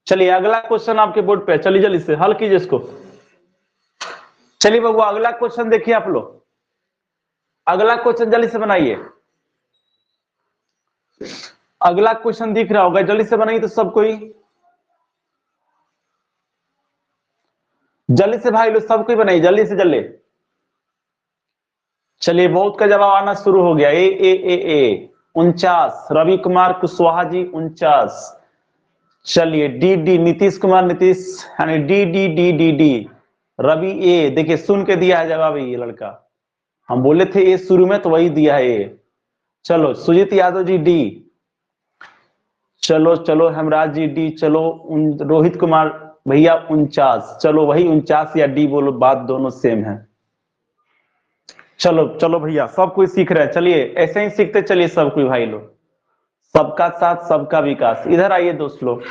चलिए अगला क्वेश्चन आपके बोर्ड पे, चलिए जल्दी से हल कीजिए इसको। चलिए बबुआ अगला क्वेश्चन देखिए आप लोग, अगला क्वेश्चन जल्दी से बनाइए। अगला क्वेश्चन दिख रहा होगा, जल्दी से बनाइए तो सब कोई, जल्दी से भाई लोग सब कोई बनाइए, जल्दी से जल्दी। चलिए बहुत का जवाब आना शुरू हो गया। ए 49, रवि कुमार कुशवाहा जी 49। चलिए डी नीतीश कुमार नीतीश, यानी डी रवि ए, देखिए सुन के दिया है जवाब ये लड़का, हम बोले थे ए शुरू में तो वही दिया है ए। चलो सुजीत यादव जी डी, चलो चलो हेमराज जी डी, चलो रोहित कुमार भैया 49, चलो वही 49 या डी बोलो, बात दोनों सेम है। चलो चलो भैया सब कोई सीख रहे हैं, चलिए ऐसे ही सीखते चलिए सब कोई भाई लोग, सबका साथ सबका विकास। इधर आइए दोस्त लोग,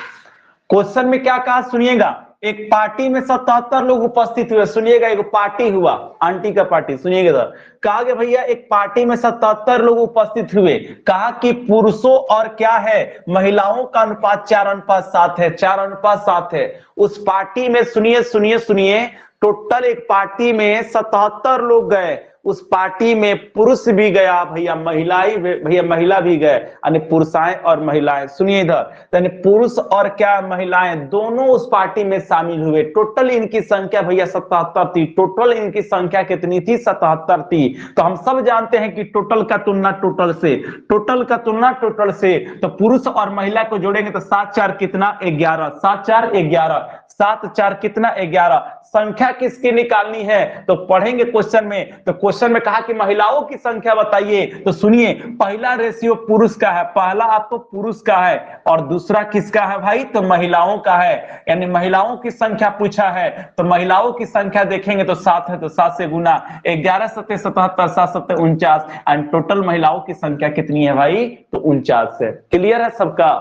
क्वेश्चन में क्या कहा सुनिएगा। एक पार्टी में 77 लोग उपस्थित हुए, सुनिएगा एक पार्टी हुआ, आंटी का पार्टी, सुनिएगा इधर। कहा गया भैया एक पार्टी में 77 लोग उपस्थित हुए, कहा कि पुरुषों और क्या है महिलाओं का अनुपात 4:7 है, 4:7 है। उस पार्टी में सुनिए सुनिए सुनिए, टोटल एक पार्टी में 77 लोग गए, उस पार्टी में पुरुष भी गया भैया, महिलाएं भैया महिला भी गए, यानी पुरुषाएं और महिलाएं। सुनिए इधर, यानी पुरुष और क्या महिलाएं दोनों उस पार्टी में शामिल हुए। टोटल इनकी संख्या भैया 77 थी। टोटल इनकी संख्या कितनी थी? 77 थी। तो हम सब जानते हैं कि टोटल का तुलना टोटल से, टोटल का तुलना टोटल से, तो पुरुष और महिला को जोड़ेंगे तो 7 4 कितना 11, 7 4 11, 7 4 कितना 11। संख्या किसकी निकालनी है तो पढ़ेंगे क्वेश्चन में। तो क्वेश्चन में कहा कि महिलाओं की संख्या बताइए, तो सुनिए पहला रेशियो पुरुष का है, पहला आपको पुरुष का है, और दूसरा किसका है भाई? तो महिलाओं का है, यानी महिलाओं की संख्या पूछा है। तो महिलाओं की संख्या देखेंगे तो 7 है, तो 7 से गुना 11 7 77, 7 7 49, एंड टोटल महिलाओं की संख्या कितनी है भाई? तो 49 है। क्लियर है सबका?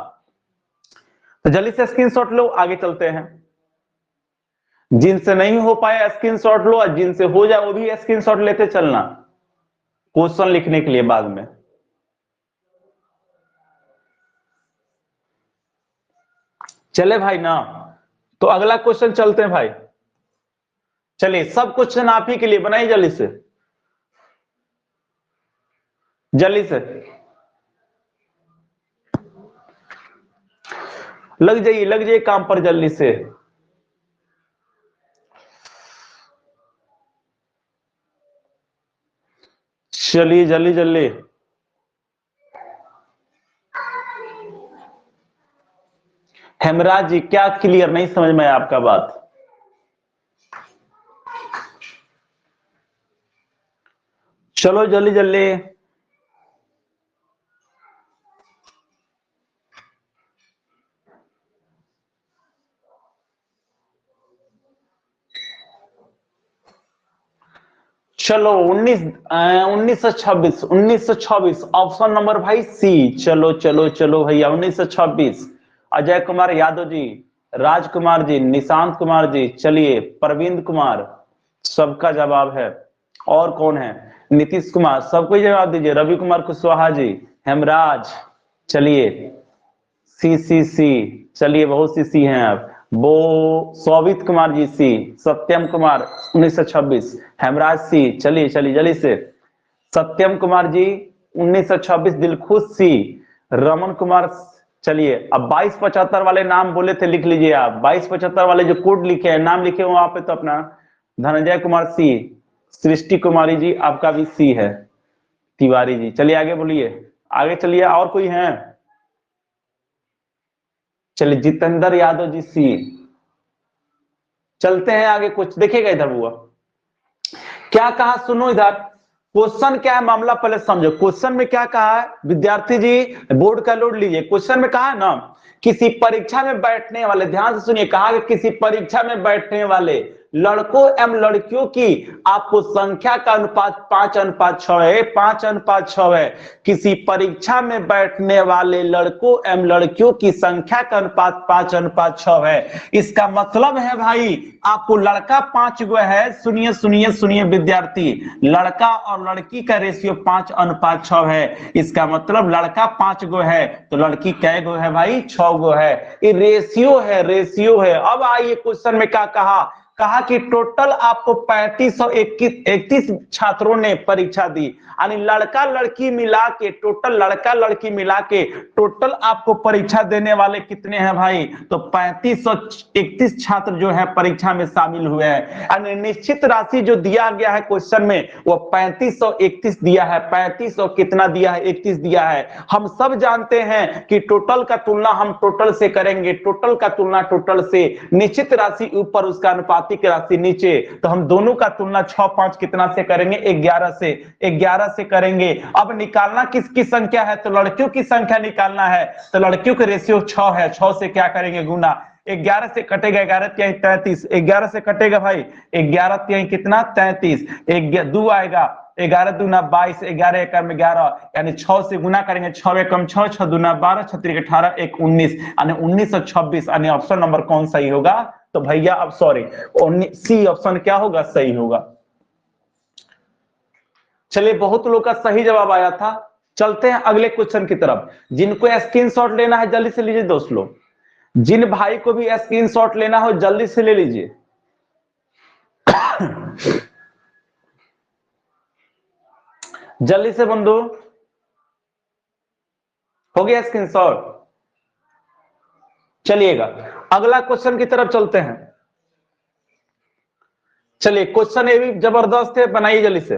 तो जल्दी से स्क्रीनशॉट लो, आगे चलते हैं। जिनसे नहीं हो पाए स्क्रीनशॉट लो, और जिनसे हो जाए वो भी स्क्रीनशॉट लेते चलना क्वेश्चन लिखने के लिए बाद में। चले भाई ना, तो अगला क्वेश्चन चलते हैं भाई। चलिए सब क्वेश्चन आप ही के लिए बनाइए, जल्दी से जल्दी से लग जाइए काम पर जल्दी से। चलिए जल्दी जल्दी। हेमराज जी क्या क्लियर नहीं समझ में आया आपका बात? चलो जल्दी जल्दी। चलो 1926 ऑप्शन नंबर भाई सी। चलो चलो चलो भैया 1926। अजय कुमार यादव जी, राजकुमार जी, निशांत कुमार जी, चलिए प्रवीण कुमार, सबका जवाब है। और कौन है? नीतीश कुमार, सबको जवाब दीजिए। रवि कुमार कुशवाहा जी, हेमराज, चलिए सी, चलिए बहुत सी हैं आप। वो सौवित कुमार जी सी, सत्यम कुमार 1926, हेमराज सी, चलिए चलिए जल्दी से। सत्यम कुमार जी 1926, दिलखुश सी, रमन कुमार, चलिए अब 2275 वाले नाम बोले थे, लिख लीजिए आप 2275 वाले जो कोड लिखे हैं, नाम लिखे वहां पे तो अपना धनंजय कुमार सी, सृष्टि कुमारी जी आपका भी सी है, तिवारी जी, चलिए आगे बोलिए, आगे चलिए। और कोई है? चलिए जितेंद्र यादव जी सी। चलते हैं आगे, कुछ देखिएगा इधर हुआ क्या कहा, सुनो इधर क्वेश्चन क्या है, मामला पहले समझो। क्वेश्चन में क्या कहा है विद्यार्थी जी, बोर्ड का लोड लीजिए। क्वेश्चन में कहा है ना, किसी परीक्षा में बैठने वाले, ध्यान से सुनिए, कहा कि किसी परीक्षा में बैठने वाले लड़कों एवं लड़कियों की आपको संख्या का अनुपात 5:6 है, 5:6 है। किसी परीक्षा में बैठने वाले लड़कों एवं लड़कियों की संख्या का अनुपात 5:6 है। इसका मतलब है भाई आपको लड़का 5 गो है। सुनिए सुनिए सुनिए विद्यार्थी, लड़का और लड़की का रेशियो 5:6 है। इसका मतलब लड़का 5 गो है तो लड़की कै गो है भाई? 6 गो है। ये रेशियो है, रेशियो है। अब आइए क्वेश्चन में क्या कहा कि टोटल आपको 3531 छात्रों ने परीक्षा दी, यानी लड़का लड़की मिला के टोटल, लड़का लड़की मिला के टोटल आपको परीक्षा देने वाले कितने हैं भाई? तो 3531 छात्र जो है परीक्षा में शामिल हुए हैं। यानी निश्चित राशि जो दिया गया है क्वेश्चन में वो 3531 दिया है। 35 और कितना दिया है? 31 दिया है। हम सब जानते हैं कि टोटल का तुलना हम टोटल से करेंगे, टोटल का तुलना टोटल से, निश्चित राशि ऊपर उसका अनुपातिक राशि नीचे, तो हम दोनों का तुलना 6 5 कितना से करेंगे? 11 से करेंगे। अब निकालना किसकी संख्या है? तो लड़कियों की संख्या निकालना है। तो लड़कियों का रेशियो 6 है। 6 से क्या करेंगे? गुना। 11 से कटेगा 11 तिहाई 33, 11 से कटेगा भाई 11 तिहाई कितना? 33। 2 आएगा, 11 दूना 22, 11 एकम में 11, यानी 6 से गुना करेंगे। 6 एकम 6, 6 दूना 12, 6 तिरिक 18, 1 19, यानी 19 और 26, यानी ऑप्शन नंबर कौन सही होगा? तो भैया अब सॉरी, सी ऑप्शन क्या होगा? सही होगा। चलिए बहुत लोग का सही जवाब आया था। चलते हैं अगले क्वेश्चन की तरफ। जिनको स्क्रीनशॉट लेना है जल्दी से लीजिए दोस्त लोग। जिन भाई को भी स्क्रीनशॉट लेना हो जल्दी से ले लीजिए। जल्दी से बंधु, हो गया स्क्रीनशॉट? चलिएगा अगला क्वेश्चन की तरफ चलते हैं। चलिए क्वेश्चन ये भी जबरदस्त है, बनाइए जल्दी से।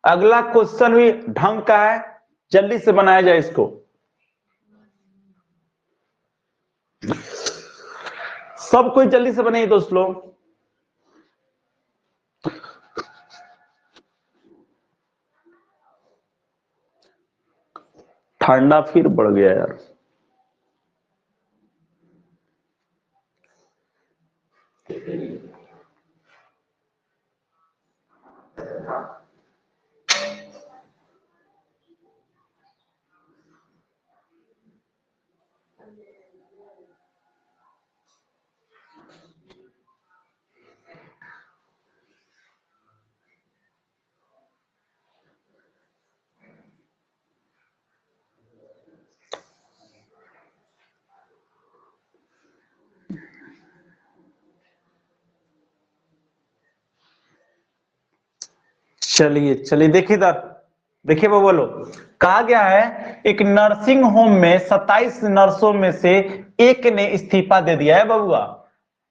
अगला क्वेश्चन भी ढंग का है, जल्दी से बनाया जाए इसको। सब कोई जल्दी से बनाइए दोस्त लोग। ठंडा फिर बढ़ गया यार। चलिए चलिए देखिए इधर, देखिए वो बोलो, कहा गया है एक नर्सिंग होम में 27 नर्सों में से एक ने इस्तीफा दे दिया है बबुआ।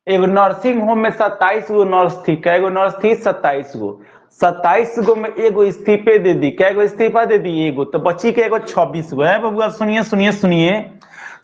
एक नर्सिंग होम में 27 गो नर्स थी। कै गो नर्स थी? 27 गो। 27 गो में एगो इस्तीफे दे दी। कै गो इस्तीफा दे दी? एगो। तो बची के एगो 26 गो है बबुआ। सुनिए सुनिए सुनिए,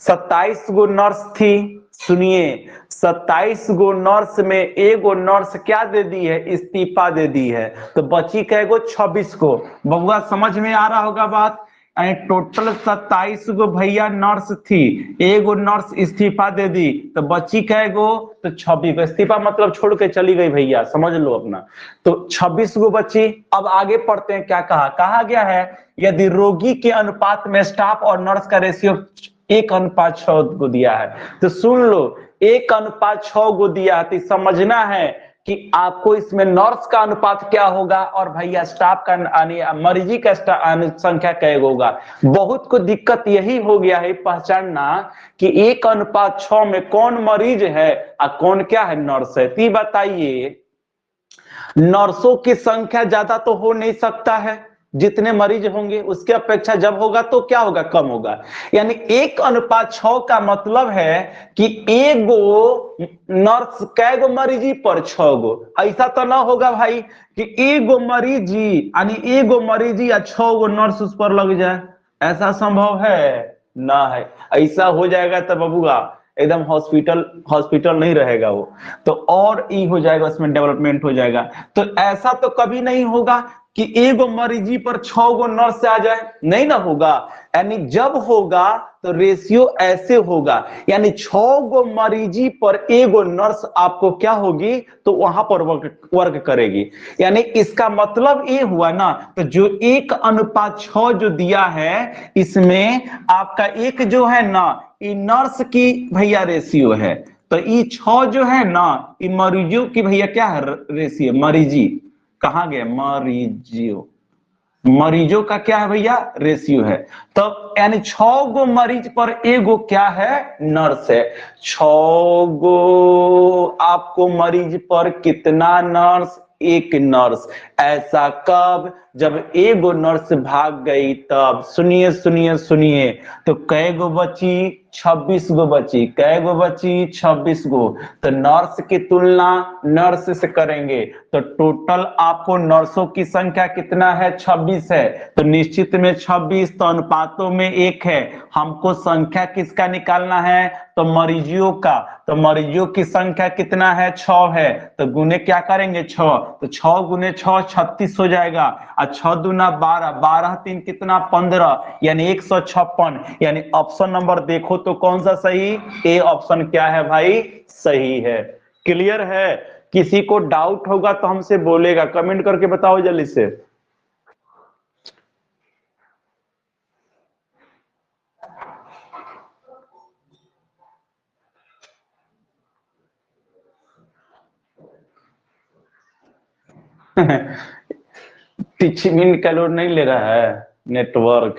27 गो नर्स थी। सुनिए 27 गो नर्स में एगो नर्स क्या दे दी है? इस्तीफा दे दी है। तो बची कै गो? 26 को। बबुआ समझ में आ रहा होगा बात? टोटल 27 गो भैया नर्स थी, एगो नर्स इस्तीफा दे दी, तो बची कै गो? तो 26 गो। इस्तीफा मतलब छोड़ के चली गई भैया, समझ लो अपना। तो 26 गो बची। अब आगे पढ़ते हैं क्या कहा गया है, यदि रोगी के अनुपात में स्टाफ और नर्स का रेशियो 1:6 को दिया है, तो सुन लो 1:6 को दिया है, तो समझना है कि आपको इसमें नर्स का अनुपात क्या होगा और भैया स्टाफ का मरीजी का संख्या क्या होगा। बहुत को दिक्कत यही हो गया है पहचानना कि 1:6 में कौन मरीज है और कौन क्या है? नर्स है। तो बताइए, नर्सों की संख्या ज्यादा तो हो नहीं सकता है, जितने मरीज होंगे उसके अपेक्षा जब होगा तो क्या होगा? कम होगा। यानी 1:6 का मतलब है कि एगो नर्स कैगो मरीजी पर 6 गो। ऐसा तो ना होगा भाई कि एगो मरीजी यानी एगो मरीजी या 6 गो नर्स उस पर लग जाए। ऐसा संभव है? ना है। ऐसा हो जाएगा तो बबुआ एकदम हॉस्पिटल नहीं रहेगा वो, तो और ई हो जाएगा, उसमें डेवलपमेंट हो जाएगा। तो ऐसा तो कभी नहीं होगा कि एगो मरीजी पर 6 गो नर्स आ जाए, नहीं ना होगा। यानी जब होगा तो रेशियो ऐसे होगा, यानी 6 गो मरीजी पर एगो नर्स आपको क्या होगी, तो वहां पर वर्क करेगी। यानी इसका मतलब ये हुआ ना, तो जो 1:6 जो दिया है, इसमें आपका एक जो है ना, ये नर्स की भैया रेशियो है, तो ये 6 जो है ना, ये मरीजों की भैया क्या है रेशियो, मरीजी कहाँ गए, मरीजों का क्या है भैया रेशियो है। तो यानी 6 गो मरीज पर एगो क्या है, नर्स है। 6 गो आपको मरीज पर कितना नर्स, एक नर्स। ऐसा कब, जब एगो नर्स भाग गई तब। सुनिए सुनिए सुनिए, तो कै गो बची, 26 गो बची। कै गो बची, 26 गो। तो नर्स की तुलना नर्स से करेंगे तो टोटल आपको नर्सों की संख्या कितना है, 26 है। तो निश्चित में 26, तो अनुपातों में 1 है। हमको संख्या किसका निकालना है, तो मरीजियों का। तो मरीजियों की संख्या कितना है, 6 है। तो गुने क्या करेंगे, 6। तो 6 गुने 6 36 हो जाएगा, और 6 दूना 12, 12 3 कितना 15, यानी 156। यानी ऑप्शन नंबर देखो तो कौन सा सही, ए ऑप्शन क्या है भाई, सही है। क्लियर है? किसी को डाउट होगा तो हमसे बोलेगा, कमेंट करके बताओ जल्दी से। टीचिंग का लोड नहीं ले रहा है नेटवर्क।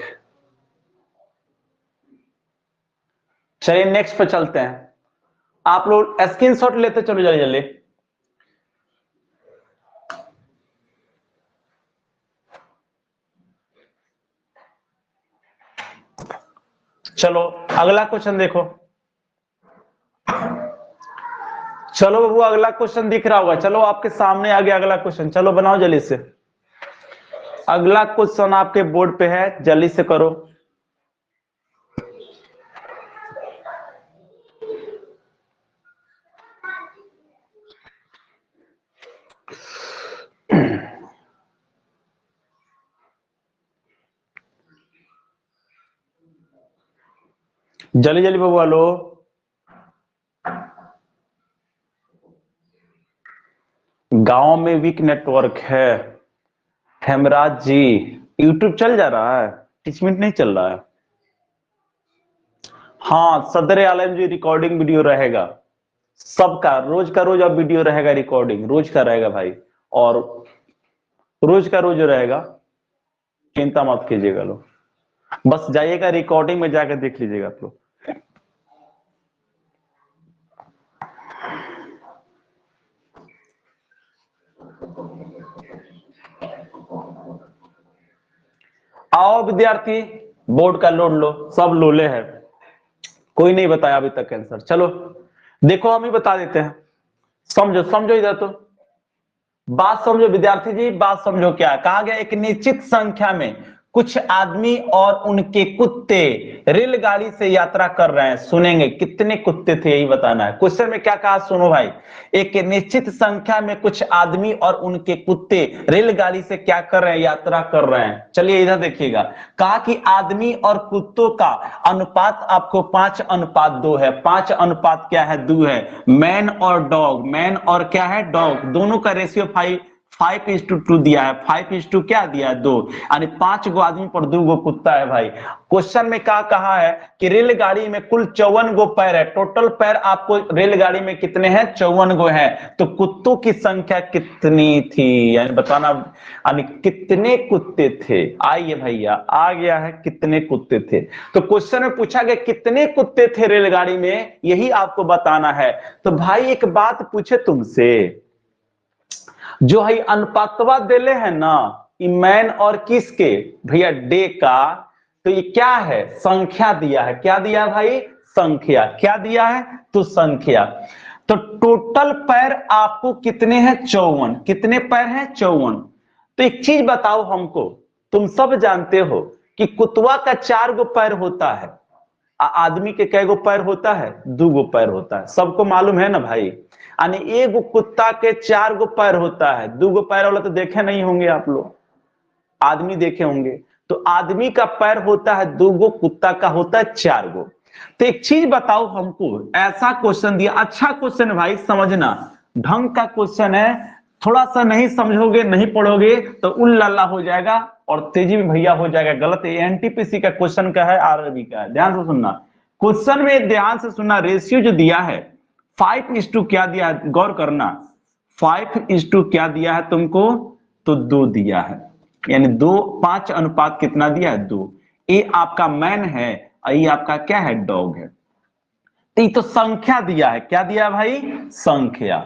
चलिए नेक्स्ट पे चलते हैं। आप लोग स्क्रीनशॉट लेते चलो जल्दी जल्दी। चलो अगला क्वेश्चन देखो। चलो बाबू अगला क्वेश्चन दिख रहा होगा, चलो आपके सामने आ गया अगला क्वेश्चन, चलो बनाओ जल्दी से। अगला क्वेश्चन आपके बोर्ड पे है, जल्दी से करो। जल्दी जल्दी बाबू, हेलो। गांव में वीक नेटवर्क है हेमराज जी। यूट्यूब चल जा रहा है, टीचमेंट नहीं चल रहा है। हाँ सदर आलम जी रिकॉर्डिंग वीडियो रहेगा सबका, रोज का रोज अब वीडियो रहेगा, रिकॉर्डिंग रोज का रहेगा भाई, और रोज का रोज रहेगा, चिंता मत कीजिएगा लोग। बस जाइएगा रिकॉर्डिंग में जाकर देख लीजिएगा आप लोग। आओ विद्यार्थी, बोर्ड का लोड लो, सब लोले है, कोई नहीं बताया अभी तक आंसर। चलो देखो हम ही बता देते हैं, समझो समझो इधर तो, बात समझो विद्यार्थी जी, बात समझो। क्या कहा गया, एक निश्चित संख्या में कुछ आदमी और उनके कुत्ते रेलगाड़ी से यात्रा कर रहे हैं। सुनेंगे कितने कुत्ते थे यही बताना है। क्वेश्चन में क्या कहा सुनो भाई, एक निश्चित संख्या में कुछ आदमी और उनके कुत्ते रेलगाड़ी से क्या कर रहे हैं, यात्रा कर रहे हैं। चलिए इधर देखिएगा, कहा कि आदमी और कुत्तों का अनुपात आपको 5:2 है। 5:2 क्या है, 2 है। मैन और डॉग, मैन और क्या है, डॉग, दोनों का रेशियो 5:2 दिया है। 5:2 क्या दिया है, 2, यानी 5 गो आदमी पर 2 गो कुत्ता है भाई। क्वेश्चन में क्या कहा है कि रेलगाड़ी में कुल 54 गो पैर है। टोटल पैर आपको रेलगाड़ी में कितने हैं, 54 गो है। तो कुत्तों की संख्या कितनी थी, यानी बताना, यानी कितने कुत्ते थे। आइए भैया आ गया है, कितने कुत्ते थे। तो क्वेश्चन में पूछा गया कितने कुत्ते थे रेलगाड़ी में, यही आपको बताना है। तो भाई एक बात पूछे तुमसे, जो है अनुपातवा देले है ना, मैन और किसके भैया, डे का, तो ये क्या है, संख्या दिया है। क्या दिया है भाई, संख्या। क्या दिया है, तो संख्या। तो टोटल पैर आपको कितने हैं, 54। कितने पैर हैं, 54। तो एक चीज बताओ हमको, तुम सब जानते हो कि कुतवा का 4 गो पैर होता है, आदमी के कै गो पैर होता है, 2 गो पैर होता है, सबको मालूम है ना भाई। यानी एक कुत्ता के 4 गो पैर होता है, 2 गो पैर वाला तो देखे नहीं होंगे आप लोग, आदमी देखे होंगे। तो आदमी का पैर होता है 2 गो, कुत्ता का होता है 4 गो। तो एक चीज बताओ हमको, ऐसा क्वेश्चन दिया, अच्छा क्वेश्चन है भाई, समझना ढंग का क्वेश्चन है, थोड़ा सा नहीं समझोगे नहीं पढ़ोगे तो उल्लाला हो जाएगा और तेजी में भैया हो जाएगा गलत। ये एनटीपीसी का क्वेश्चन का है, आरआरबी का है, ध्यान से सुनना क्वेश्चन में, ध्यान से सुनना। रेशियो जो दिया है 5:2 क्या दिया है, गौर करना, 5:2 क्या दिया है तुमको, तो 2 दिया है, यानी 5 अनुपात कितना दिया है, 2। ये आपका मैन है और ये आपका क्या है, डॉग है। ये तो संख्या दिया है, क्या दिया है भाई, संख्या।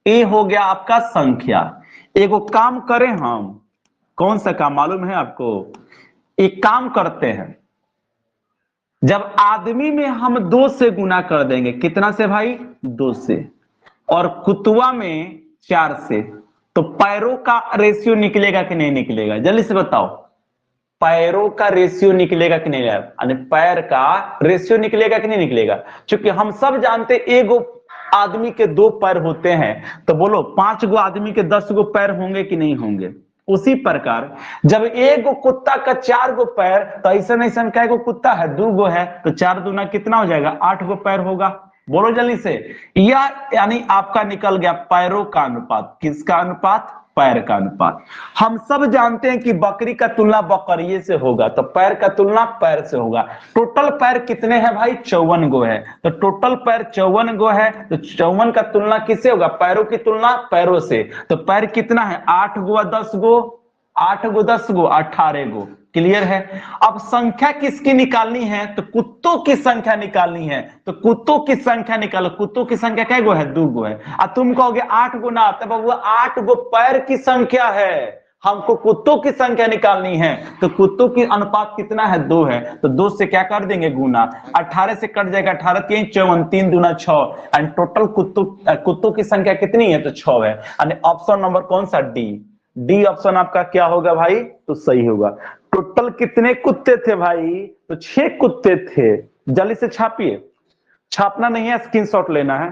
ए हो गया आपका संख्या। एगो काम करें हम, कौन सा काम मालूम है आपको, एक काम करते हैं, जब आदमी में हम 2 से गुना कर देंगे, कितना से भाई, 2 से, और कुतवा में 4 से, तो पैरों का रेशियो निकलेगा कि नहीं निकलेगा, जल्दी से बताओ, पैरों का रेशियो निकलेगा कि नहीं, यानी पैर का रेशियो निकलेगा कि नहीं निकलेगा। क्योंकि हम सब जानते एगो आदमी के 2 पैर होते हैं, तो बोलो 5 गो आदमी के 10 गो पैर होंगे कि नहीं होंगे। उसी प्रकार जब एक गो कुत्ता का 4 गो पैर, तो ऐसा ऐसा क्या गो कुत्ता है, 2 गो है, तो 4 दूना कितना हो जाएगा, 8 गो पैर होगा। बोलो जल्दी से, या यानी आपका निकल गया पैरों का अनुपात, किसका अनुपात, पैर का अनुपात। हम सब जानते हैं कि बकरी का तुलना बकरिए से होगा, तो पैर का तुलना पैर से होगा। टोटल पैर कितने हैं भाई, 54 गो है, तो टोटल पैर 54 गो है, तो 54 का तुलना किससे होगा, पैरों की तुलना पैरों से। तो पैर कितना है, 8 गो 10 गो, 8 गो 10 गो 18 गो, क्लियर है। अब संख्या किसकी निकालनी है, तो कुत्तों की संख्या निकालनी है, तो कुत्तों की संख्या निकालो। कुत्तों की संख्या क्या गो है, 2 गो है। अब तुम कहोगे 8 गुना, तब वो 8 गो पैर की संख्या है, हमको कुत्तों की संख्या निकालनी है, तो कुत्तों की अनुपात कितना है, 2 है, तो 2 से क्या कर देंगे, गुना, 18 से कट जाएगा, 18 3 54, 3 दूना 6, एंड टोटल कुत्तों की संख्या कितनी है, तो 6 है। यानी ऑप्शन नंबर कौन सा, डी ऑप्शन आपका क्या होगा भाई, तो सही होगा। टोटल कितने कुत्ते थे भाई, तो 6 कुत्ते थे। जल्दी से छापिए, छापना नहीं है, स्क्रीनशॉट लेना है।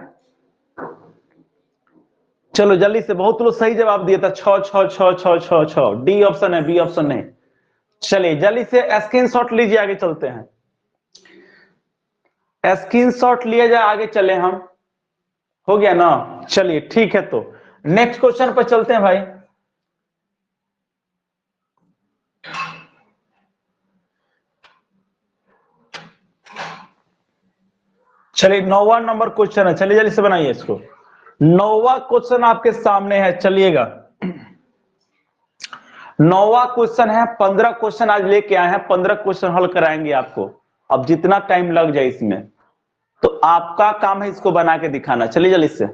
चलो जल्दी से, बहुत लोग सही जवाब दिया था, 6 6 6 6 6 6, डी ऑप्शन है, बी ऑप्शन नहीं। चलिए जल्दी से स्क्रीनशॉट लीजिए, आगे चलते हैं, स्क्रीनशॉट लिया जाए, आगे चले हम, हो गया ना। चलिए ठीक है, तो नेक्स्ट क्वेश्चन पर चलते हैं भाई। चलिए 9वां नंबर क्वेश्चन है, चलिए जल्दी से बनाइए इसको। 9वां क्वेश्चन आपके सामने है, चलिएगा 9वां क्वेश्चन है। 15 क्वेश्चन आज लेके आए हैं, 15 क्वेश्चन हल कराएंगे आपको। अब जितना टाइम लग जाए इसमें, तो आपका काम है इसको बना के दिखाना। चलिए जल्दी से,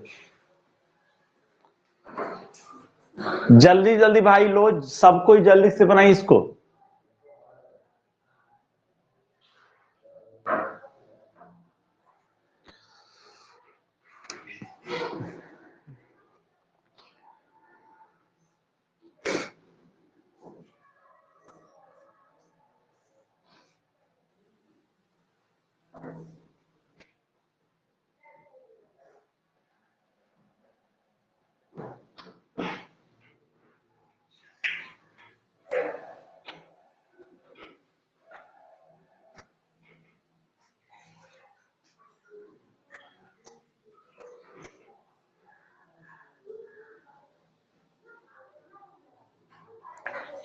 जल्दी जल्दी भाई लोग, सब कोई जल्दी से बनाइए इसको।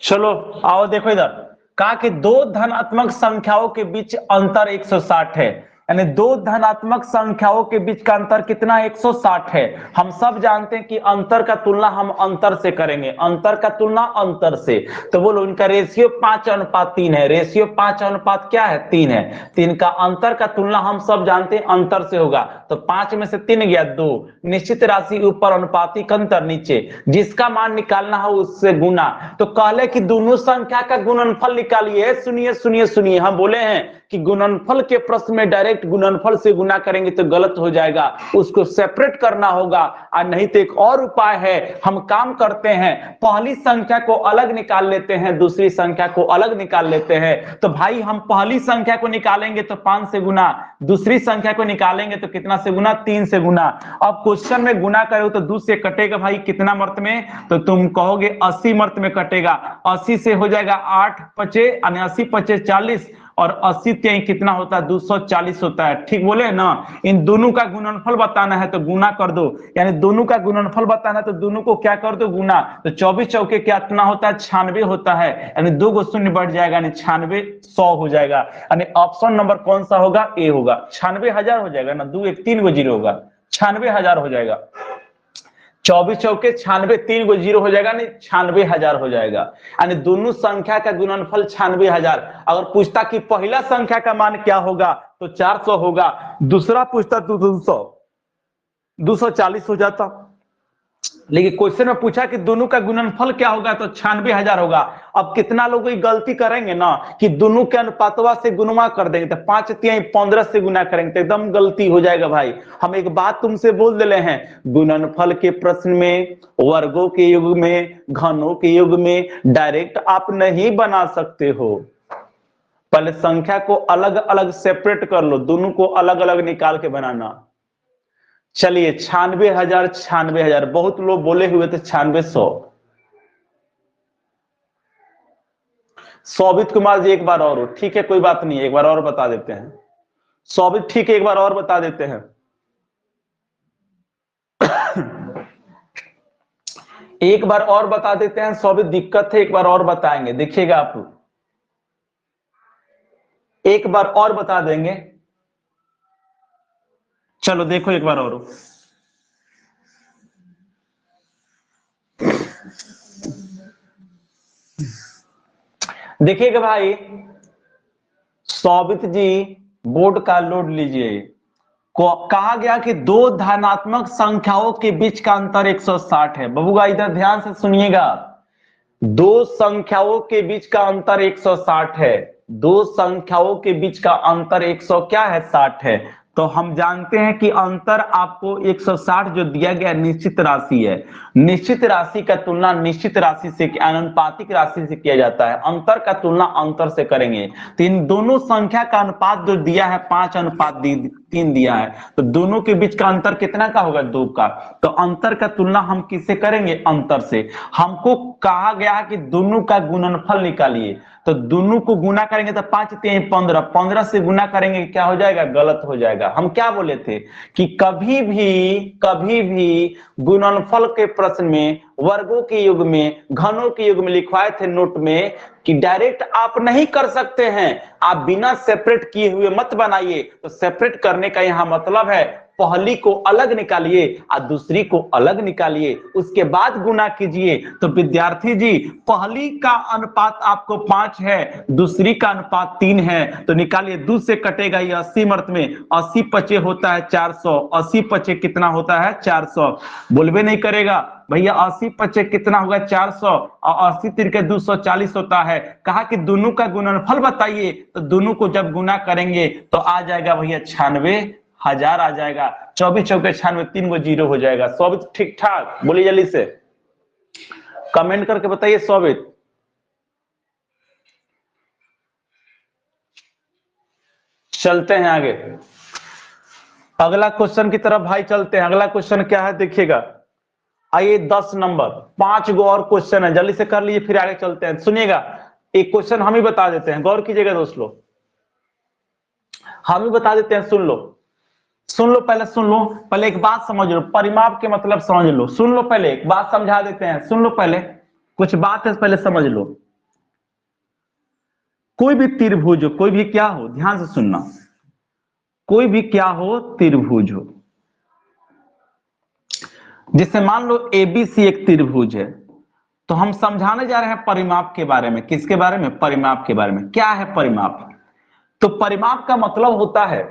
चलो आओ देखो इधर, कहा कि 2 धनात्मक संख्याओं के बीच अंतर 160 है, यानी 2 धनात्मक संख्याओं के बीच का अंतर कितना, 160 है। हम सब जानते हैं कि अंतर का तुलना हम अंतर से करेंगे, अंतर का तुलना अंतर से। तो बोलो इनका रेशियो 5:3 है, रेशियो 5:3 क्या है, 3 है। 3 का अंतर का तुलना हम सब जानते हैं अंतर से होगा, तो 5 में से 3 गया 2, निश्चित राशि ऊपर, अनुपातिक अंतर नीचे, जिसका मान निकालना हो उससे गुना। तो कहले कि दोनों संख्या का गुणनफल निकालिए। सुनिए सुनिए सुनिए, हम बोले हैं कि गुणनफल के प्रश्न में डायरेक्ट गुणनफल से गुना करेंगे तो गलत हो जाएगा, उसको सेपरेट करना होगा। और नहीं तो एक और उपाय है, हम काम करते हैं पहली संख्या को अलग निकाल लेते हैं, दूसरी संख्या को अलग निकाल लेते हैं। तो भाई हम पहली संख्या को निकालेंगे तो 5 से गुना, दूसरी संख्या को निकालेंगे तो कितना से गुना, 3 से गुना। अब क्वेश्चन में गुना करो तो 2 से कटेगा भाई कितना मर्त में, तो तुम कहोगे 80 मर्त में कटेगा। 80 से हो जाएगा 8 पचे 80 पचे 40 और 80 त्यहीं कितना होता है, 240 होता है। ठीक बोले ना। इन दोनों का गुणनफल बताना है तो गुना कर दो, यानी दोनों का गुणनफल बताना है तो दोनों को क्या कर दो, गुना। तो 24 चौके कितना होता है, 96 होता है, यानी 2 गो शून्य बढ़ जाएगा, यानी 96 100 हो जाएगा। यानी ऑप्शन नंबर कौन सा होगा, ए होगा। 96,000 हो जाएगा ना, 2 1 3 गो जीरो होगा, 96,000 हो जाएगा। 24 चौके 96, 3 गो जीरो हो जाएगा, नहीं 96,000 हो जाएगा। यानी दोनों संख्या का गुणनफल 96,000। अगर पूछता कि पहला संख्या का मान क्या होगा तो 400 होगा, दूसरा पूछता तो 240 हो जाता। लेकिन क्वेश्चन में पूछा कि दोनों का गुणनफल क्या होगा तो 96,000 होगा। अब कितना लोग गलती करेंगे ना कि दोनों के अनुपातवा से गुणा कर देंगे, तो 5 तिहाई 15 से गुना करेंगे तो एकदम गलती हो जाएगा भाई। हम एक बात तुमसे बोल दे हैं, गुणनफल के प्रश्न में वर्गों के युग में, घनों के युग में डायरेक्ट आप नहीं बना सकते हो। पहले संख्या को अलग अलग सेपरेट कर लो, दोनों को अलग अलग निकाल के बनाना। चलिए 96,000 96,000, बहुत लोग बोले हुए थे 9600। सौभित कुमार जी एक बार और, ठीक है कोई बात नहीं, एक बार और बता देते हैं। सौभित ठीक है, एक बार और बता देते हैं। एक बार और बता देते हैं सौभित, दिक्कत है एक बार और बताएंगे, देखिएगा आप, एक बार और बता देंगे। चलो देखो एक बार और। देखिएगा भाई, सौभित जी बोर्ड का लोड लीजिए। कहा गया कि दो धनात्मक संख्याओं के बीच का अंतर 160 है। बबुआ इधर ध्यान से सुनिएगा, दो संख्याओं के बीच का अंतर 160 है, दो संख्याओं के बीच का अंतर 100 क्या है, 60 है। तो हम जानते हैं कि अंतर आपको 160 जो दिया गया निश्चित राशि है, निश्चित राशि का तुलना निश्चित राशि से, अनुपातिक राशि से किया जाता है। अंतर का तुलना अंतर से करेंगे। तो इन दोनों संख्या का अनुपात जो दिया है 5:3 दिया है, तो दोनों के बीच का अंतर कितना का होगा, 2 का। तो अंतर का तुलना हम किससे करेंगे, अंतर से। हमको कहा गया कि दोनों का गुणनफल निकालिए, तो दोनों को गुना करेंगे तो 5 3 15, 15 से गुना करेंगे क्या हो जाएगा, गलत हो जाएगा। हम क्या बोले थे कि कभी भी गुणनफल के प्रश्न में, वर्गों के युग में, घनों के युग में लिखवाए थे नोट में कि डायरेक्ट आप नहीं कर सकते हैं, आप बिना सेपरेट किए हुए मत बनाइए। तो सेपरेट करने का यहां मतलब है पहली को अलग निकालिए और दूसरी को अलग निकालिए, उसके बाद गुना कीजिए। तो विद्यार्थी जी पहली का अनुपात आपको 5 है, दूसरी का अनुपात 3 है, तो निकालिए। 2 से कटेगा ये 80 मर्त में, 80 पचे होता है 400, 80 पचे कितना होता है 400। बोलबे नहीं करेगा भैया 80 पचे कितना होगा 400 और 80 तिरके 240 होता है। कहा कि दोनों का गुणनफल बताइए, तो दोनों को जब गुना करेंगे तो आ जाएगा भैया 96,000 आ जाएगा। 24 चौके 96, 3 गो जीरो हो जाएगा। सौभित ठीक ठाक, बोलिए जल्दी से कमेंट करके बताइए सौभित। चलते हैं आगे, अगला क्वेश्चन की तरफ भाई चलते हैं। अगला क्वेश्चन क्या है देखिएगा, आइए 10 नंबर, 5 गो और क्वेश्चन है, जल्दी से कर लीजिए फिर आगे चलते हैं। सुनिएगा एक क्वेश्चन हम ही बता देते हैं, गौर कीजिएगा दोस्त लोग, हम ही बता देते हैं। सुन लो पहले, सुन लो पहले, एक बात समझ लो, परिमाप के मतलब समझ लो। सुन लो पहले, एक बात समझा देते हैं, सुन लो पहले, कुछ बात है पहले समझ लो। कोई भी त्रिभुज हो, कोई भी क्या हो, ध्यान से सुनना, कोई भी क्या हो, त्रिभुज हो, जैसे मान लो एबीसी एक त्रिभुज है, तो हम समझाने जा रहे हैं परिमाप के बारे में। किसके बारे में, परिमाप के बारे में। क्या है परिमाप, तो परिमाप का मतलब होता है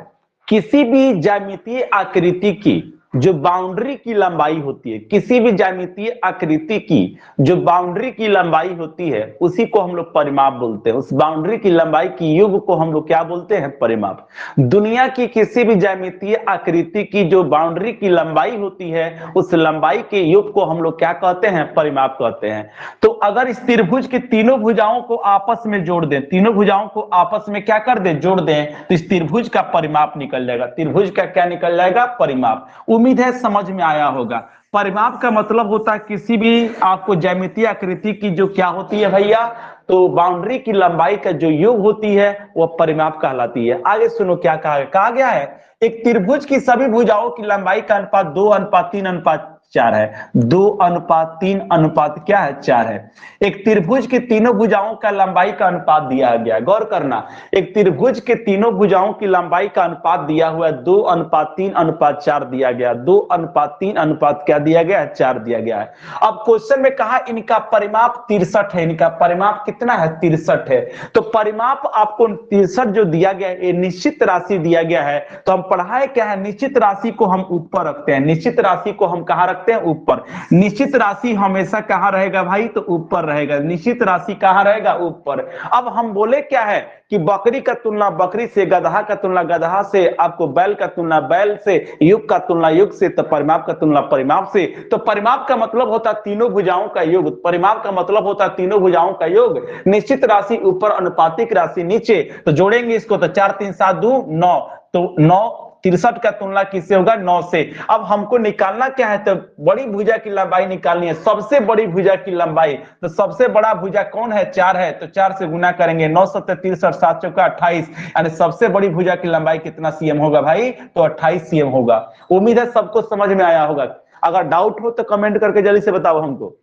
किसी भी ज्यामितीय आकृति की जो बाउंड्री की लंबाई होती है, किसी भी ज्यामितीय आकृति की जो बाउंड्री की लंबाई होती है उसी को हम लोग परिमाप बोलते हैं। उस बाउंड्री की लंबाई की युग को हम लोग क्या बोलते हैं? परिमाप। दुनिया की किसी भी ज्यामितीय आकृति की जो बाउंड्री की लंबाई होती है उस लंबाई के युग को हम लोग क्या कहते हैं? परिमाप कहते हैं। तो अगर इस त्रिभुज की तीनों भुजाओं को आपस में जोड़ दें, तीनों भुजाओं को आपस में क्या कर दें? जोड़ दें, तो इस त्रिभुज का परिमाप निकल जाएगा। त्रिभुज का क्या निकल जाएगा? परिमाप। उम्मीद है समझ में आया होगा। परिमाप का मतलब होता है किसी भी आपको ज्यामितीय आकृति की जो क्या होती है भैया, तो बाउंड्री की लंबाई का जो योग होती है वह परिमाप कहलाती है। आगे सुनो क्या कहा गया है, एक त्रिभुज की सभी भुजाओं की लंबाई का अनुपात 2:3:4 है। 2:3 क्या है? 4 है। एक त्रिभुज की तीनों भुजाओं का लंबाई का अनुपात दिया गया, गौर करना, एक त्रिभुज के तीनों भुजाओं की लंबाई का अनुपात दिया हुआ है 2:3:4 दिया गया। 2:3 क्या दिया गया है? 4 दिया गया है। अब क्वेश्चन में कहा इनका परिमाप 63 है। इनका परिमाप कितना है? 63 है। तो परिमाप आपको 63 जो दिया गया है, ये निश्चित राशि दिया गया है। तो हम पढ़ाए क्या है? निश्चित राशि को हम ऊपर रखते हैं। निश्चित राशि को हम कहां रखते हैं? ऊपर। निश्चित राशि हमेशा कहां रहेगा भाई? तो ऊपर रहेगा। निश्चित राशि कहां रहेगा? ऊपर। अब हम बोले क्या है कि बकरी का तुलना बकरी से, गधा का तुलना गधा से, आपको बैल का तुलना बैल से, युग का तुलना युग से, तो परिमाप का तुलना परिमाप से। तो परिमाप का मतलब होता है तीनों भुजाओं का योग। परिमाप का मतलब होता है तीनों भुजाओं का योग। निश्चित राशि ऊपर, अनुपातिक राशि नीचे। तो जोड़ेंगे इसको तो 4 3 7 2 9, तो 9 63 का तुलना किससे होगा? 9 से। अब हमको निकालना क्या है? तो बड़ी भुजा की लंबाई निकालनी है, सबसे बड़ी भुजा की लंबाई। तो सबसे बड़ा भुजा कौन है? 4 है। तो 4 से गुना करेंगे, 9 7 63 7 चौका 28, यानी सबसे बड़ी भुजा की लंबाई कितना सीएम होगा भाई? तो 28 सीएम होगा। उम्मीद है सबको समझ में आया होगा। अगर डाउट हो तो कमेंट करके जल्दी से बताओ हमको।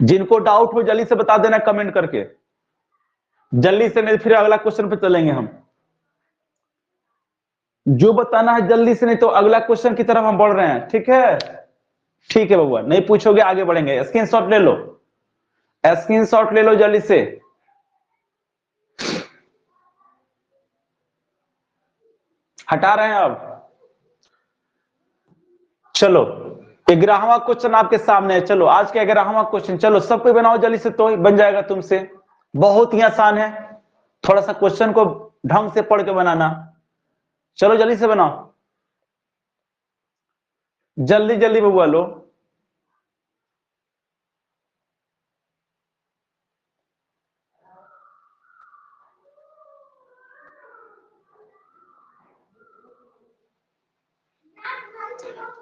जिनको डाउट हो जल्दी से बता देना कमेंट करके, जल्दी से, नहीं फिर अगला क्वेश्चन पे चलेंगे हम। जो बताना है जल्दी से, नहीं तो अगला क्वेश्चन की तरफ हम बढ़ रहे हैं। ठीक है? ठीक है बबुआ, नहीं पूछोगे आगे बढ़ेंगे। स्क्रीनशॉट ले लो, स्क्रीनशॉट ले लो जल्दी से। हटा रहे हैं अब। चलो 11वां क्वेश्चन आपके सामने है। चलो आज का 11वां क्वेश्चन, चलो सब कोई बनाओ जल्दी से, तो बन जाएगा तुमसे। बहुत ही आसान है, थोड़ा सा क्वेश्चन को ढंग से पढ़ के बनाना। चलो जल्दी से बनाओ, जल्दी जल्दी बबुआ लो।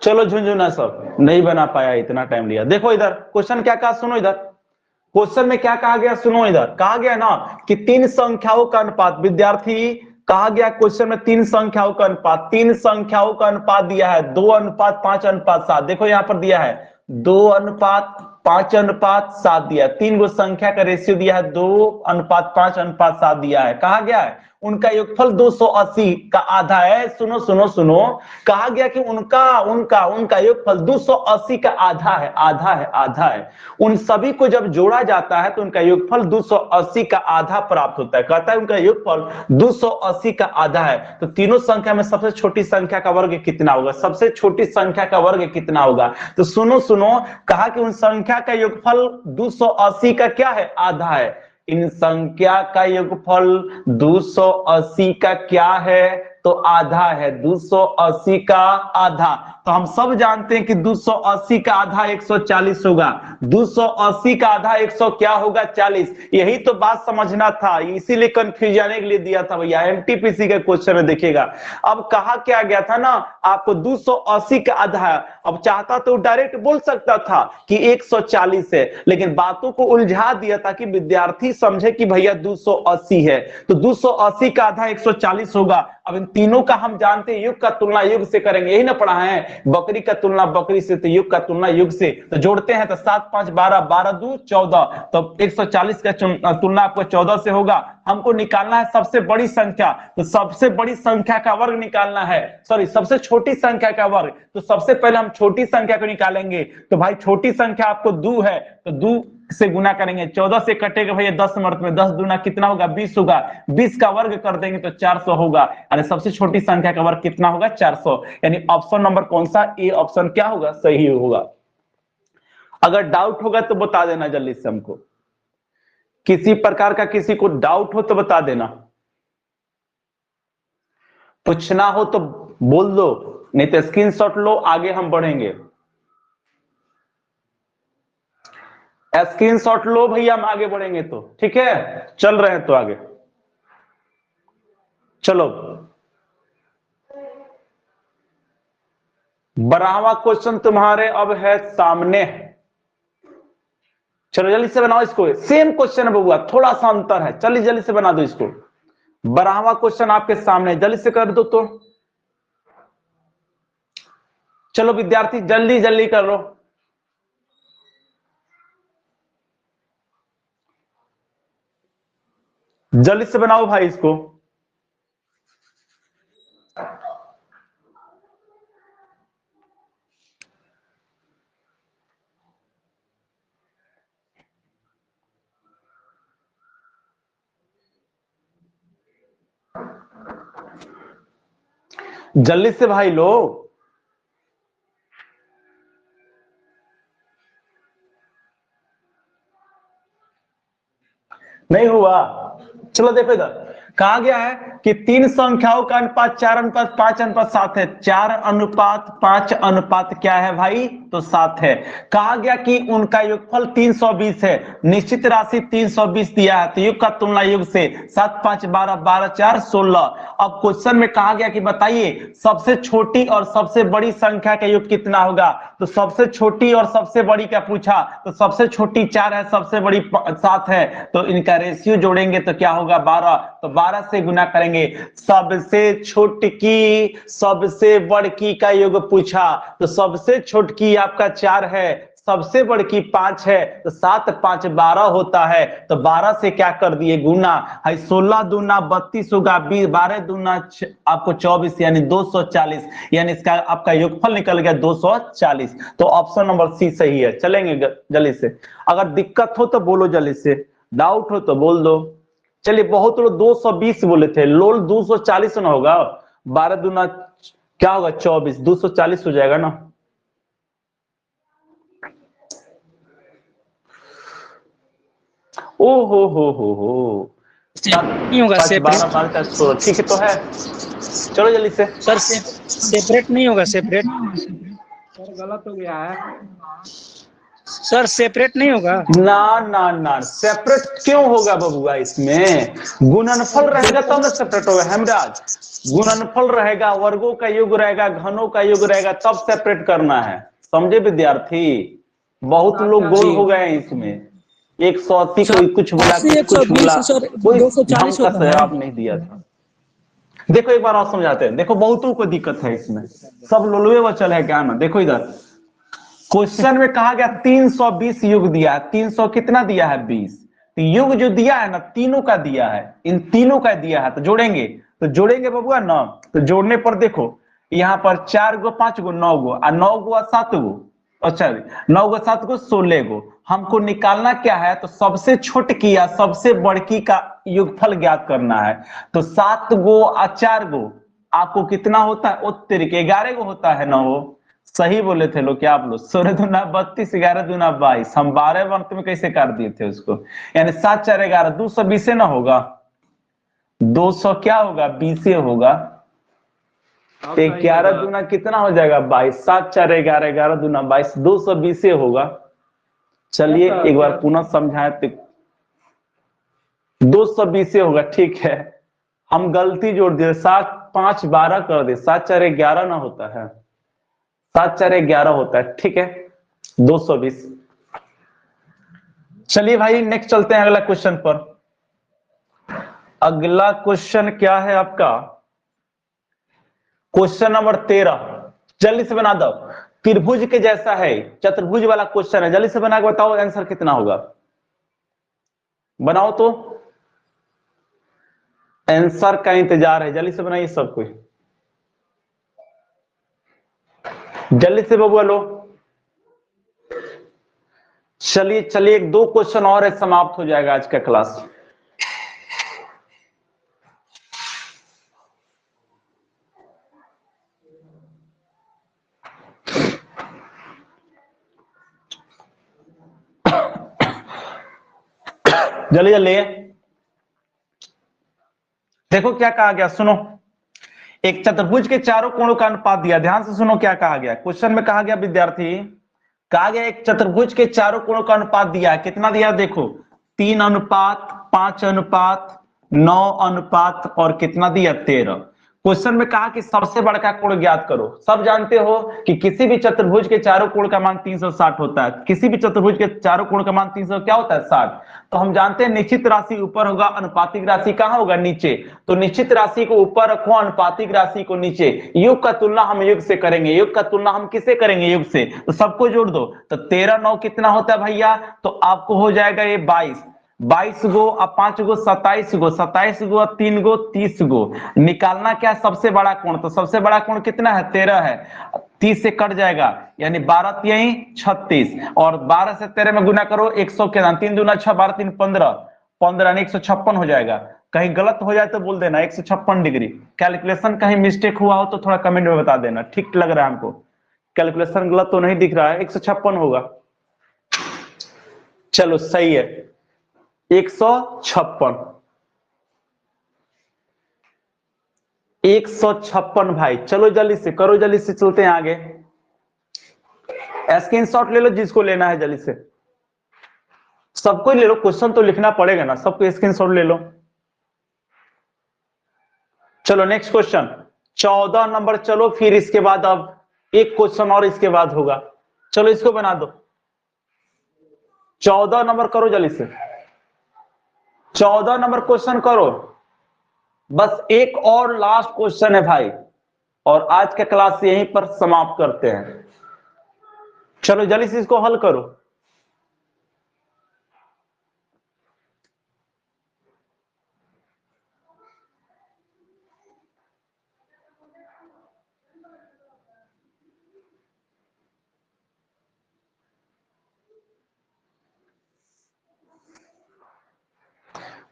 चलो झुंझुना सब नहीं बना पाया, इतना टाइम लिया। देखो इधर क्वेश्चन क्या कहा, सुनो इधर। क्वेश्चन में क्या कहा गया? सुनो इधर, कहा गया ना कि 3 संख्याओं का अनुपात। विद्यार्थी, कहा गया क्वेश्चन में 3 संख्याओं का अनुपात, 3 संख्याओं का अनुपात दिया है 2:5:7। देखो यहां पर दिया है 2:5:7 दिया, 3 गो संख्या का रेशियो दिया है 2:5:7 दिया है। कहा गया है उनका योगफल 280 का आधा है। सुनो सुनो सुनो, कहा गया कि उनका उनका उनका योगफल 280 का आधा है, आधा है, आधा है। उन सभी को जब जोड़ा जाता है तो उनका योगफल 280 का आधा प्राप्त होता है। कहता है उनका योगफल 280 का आधा है। तो तीनों संख्या में सबसे छोटी संख्या का वर्ग कितना होगा? सबसे छोटी संख्या का वर्ग कितना होगा? तो सुनो सुनो, कहा कि उन संख्या का योगफल 280 का क्या है? आधा है। इन संख्या का योगफल 280 का क्या है? तो आधा है। 280 का आधा, तो हम सब जानते हैं कि 280 का आधा 140 होगा। 280 का आधा 100 क्या होगा? 40। यही तो बात समझना था, इसीलिए कंफ्यूज आने के लिए दिया था भैया। एमटीपीसी के क्वेश्चन में देखिएगा। अब कहा क्या गया था ना आपको 280 का आधा है। अब चाहता तो डायरेक्ट बोल सकता था कि 140 है, लेकिन बातों को उलझा दिया ताकि विद्यार्थी समझे कि भैया 280 है। तो 280 का आधा 140 होगा। अब इन तीनों का हम जानते हैं युग का तुलना युग से करेंगे, यही ना पढ़ा है। बकरी का तुलना बकरी से, तो युग का तुलना युग से। तो जोड़ते हैं तो 7 5 12, 12 2 14, तो 140 का तुलना आपको 14 से होगा। हमको निकालना है सबसे बड़ी संख्या, तो सबसे बड़ी संख्या का वर्ग निकालना है, सॉरी सबसे छोटी संख्या का वर्ग। तो सबसे पहले हम छोटी संख्या को निकालेंगे। तो भाई छोटी संख्या आपको 2 है, तो 2 से गुना करेंगे, 14 से कटेगा भैया 10 मर्त में, 10 दूना कितना होगा 20 होगा, 20 का वर्ग कर देंगे तो 400 होगा, यानी सबसे छोटी संख्या का वर्ग कितना होगा 400, यानी ऑप्शन नंबर कौन सा, ए ऑप्शन क्या होगा सही होगा। अगर डाउट होगा तो बता देना जल्दी से हमको, किसी प्रकार का किसी को डाउट हो तो बता देना, पूछना हो तो बोल दो, नहीं तो स्क्रीनशॉट लो, आगे हम बढ़ेंगे। स्क्रीनशॉट लो भैया, हम आगे बढ़ेंगे तो ठीक है, चल रहे हैं तो आगे चलो। 12वां क्वेश्चन तुम्हारे अब है सामने, चलो जल्दी से बनाओ इसको, सेम क्वेश्चन है बबुआ, थोड़ा सा अंतर है, चलिए जल्दी से बना दो इसको। 12वां क्वेश्चन आपके सामने, जल्दी से कर दो तो, चलो विद्यार्थी जल्दी जल्दी कर लो। जल्दी से बनाओ भाई इसको। जल्दी से भाई लो, नहीं हुआ। चलो देखो इधर कहा गया है कि तीन संख्याओं का अनुपात 4:5:7 है, 4:5 क्या है भाई, तो 7 है। कहा गया कि उनका योगफल 320 है, निश्चित राशि 320 दिया है, तो योग का तुलना योग से 7 5 12 12 4 16। अब क्वेश्चन में कहा गया कि बताइए सबसे छोटी और सबसे बड़ी संख्या का योग कितना होगा, तो सबसे छोटी और सबसे बड़ी का पूछा, तो सबसे छोटी 4 है, सबसे बड़ी 7 है, तो इनका रेशियो जोड़ेंगे तो क्या होगा 12, तो 12 से गुना करेंगे। सबसे छोटकी सबसे बड़की का योग पूछा, तो सबसे छोटकी आपका 4 है, सबसे बड़की 5 है, तो 7 5 12 होता है, तो 12 से क्या कर दिए गुना, 16 दूना 32 होगा, 12 दूना आपको 24, यानी 240, यानी इसका आपका योगफल निकल गया 240, तो ऑप्शन नंबर सी सही है। चलेंगे जल्दी से, अगर दिक्कत हो तो बोलो जल्दी से, डाउट हो तो बोल दो। चलिए बहुत लोग 220 बोले थे, लोल 240 ना होगा, 12 दूना क्या होगा 24, 240 हो जाएगा ना। ओ हो नहीं होगा 5 12 सेपरेट 12 16 ठीक है तो है। चलो जल्दी से सर, सेपरेट नहीं होगा, सेपरेट सर गलत हो गया है। सर, सेपरेट नहीं होगा। ना ना ना, सेपरेट क्यों होगा बबुआ, इसमें गुणनफल रहेगा तब ना सेपरेट होगा हेमराज, गुणनफल रहेगा, वर्गों का योग रहेगा, घनों का योग रहेगा, तब सेपरेट करना है, समझे विद्यार्थी। बहुत लोग गोल हो गए हैं इसमें, 180 कोई कुछ बोला कुछ बोला, कोई ढंग का जवाब नहीं दिया था। देखो एक बार और समझाते हैं, देखो बहुतों को दिक्कत है इसमें, सब लोलवे बचल है क्या ना। देखो इधर क्वेश्चन में कहा गया 320 युग दिया है, 300 कितना दिया है 20, तो युग जो दिया है ना तीनों का दिया है, इन तीनों का दिया है, तो जोड़ेंगे, तो जोड़ेंगे बबुआ ना, तो जोड़ने पर देखो यहाँ पर 4 गो 5 गो 9 गो, और 9 गो 7 गो, अच्छा 9 गो 7 गो 16 गो, हमको निकालना क्या है, तो सबसे छोटकी या सबसे बड़की का योगफल ज्ञात करना है, तो 7 गो और 4 गो आपको कितना होता है, उत्तर के 11 गो होता है ना। वो सही बोले थे लोग, क्या आप लोग, 16 दूना 32, 11 दूना 22, हम 12 वक्त में कैसे काट दिए थे उसको, यानी 7 4 11 220 ना होगा, 200 क्या होगा 20 होगा, 11 दूना कितना हो जाएगा 22, 7 4 11 11 दूना 22, 220 होगा। चलिए एक बार पुनः समझाए तो 220 होगा, ठीक है, हम गलती जोड़ दिए, 7 5 12 कर दे, 7 4 11 ना होता है, 7 4 11 होता है, ठीक है 220। चलिए भाई नेक्स्ट चलते हैं अगला क्वेश्चन पर। अगला क्वेश्चन क्या है आपका, क्वेश्चन नंबर 13, जल्दी से बना दो, त्रिभुज के जैसा है, चतुर्भुज वाला क्वेश्चन है, जल्दी से बना के बताओ आंसर कितना होगा, बनाओ तो, आंसर का इंतजार है, जल्दी से बनाइए सब कोई, जल्दी से बबुआ लो। चलिए चलिए, एक दो क्वेश्चन और है, समाप्त हो जाएगा आज का क्लास। जल्दी जल्दी देखो क्या कहा गया, सुनो। एक चतुर्भुज के चारों कोणों का अनुपात दिया, ध्यान से सुनो क्या कहा गया। क्वेश्चन में कहा गया विद्यार्थी, कहा गया एक चतुर्भुज के चारों कोणों का अनुपात दिया है। कितना दिया देखो, 3:5:9 और कितना दिया 13। क्वेश्चन में कहा कि सबसे बड़ा का कोण ज्ञात करो। सब जानते हो कि किसी भी चतुर्भुज के चारों कोण का मान 360 होता है। किसी भी चतुर्भुज के चारों कोण का मान 300 क्या होता है 60। तो हम जानते हैं निश्चित राशि ऊपर होगा, अनुपातिक राशि कहां होगा नीचे। तो निश्चित राशि को ऊपर रखो, अनुपातिक राशि को नीचे। योग का तुलना हम योग से करेंगे। योग का तुलना हम किससे करेंगे, योग से। तो सबको जोड़ दो, तो 13 कितना होता है भैया, तो आपको हो जाएगा ये 22 गो, अब 5 गो 27 गो, 27 गो 3 गो 30 गो। निकालना क्या है सबसे बड़ा कोण, तो सबसे बड़ा कोण कितना है 13 है। 30 से कट जाएगा, यानी 12 यही 36, और 12 से 13 में गुना करो 100 के दान 3 दूना 6, 12 3 15, 15 156 हो जाएगा। कहीं गलत हो जाए तो बोल देना 156 डिग्री। कैलकुलेशन कहीं मिस्टेक हुआ हो तो थोड़ा कमेंट में बता देना, ठीक लग रहा है हमको, कैलकुलेशन गलत तो नहीं दिख रहा है, 156 होगा। चलो सही है, 156 भाई। चलो जल्दी से करो, जल्दी से चलते हैं आगे। स्क्रीनशॉट ले लो जिसको लेना है, जल्दी से सबको ले लो, क्वेश्चन तो लिखना पड़ेगा ना, सबको स्क्रीनशॉट ले लो। चलो नेक्स्ट क्वेश्चन 14 नंबर। चलो फिर इसके बाद अब एक क्वेश्चन और इसके बाद होगा। चलो इसको बना दो, 14 नंबर करो जल्दी से, 14 नंबर क्वेश्चन करो। बस एक और लास्ट क्वेश्चन है भाई, और आज का क्लास यहीं पर समाप्त करते हैं। चलो जल्दी से इसको हल करो।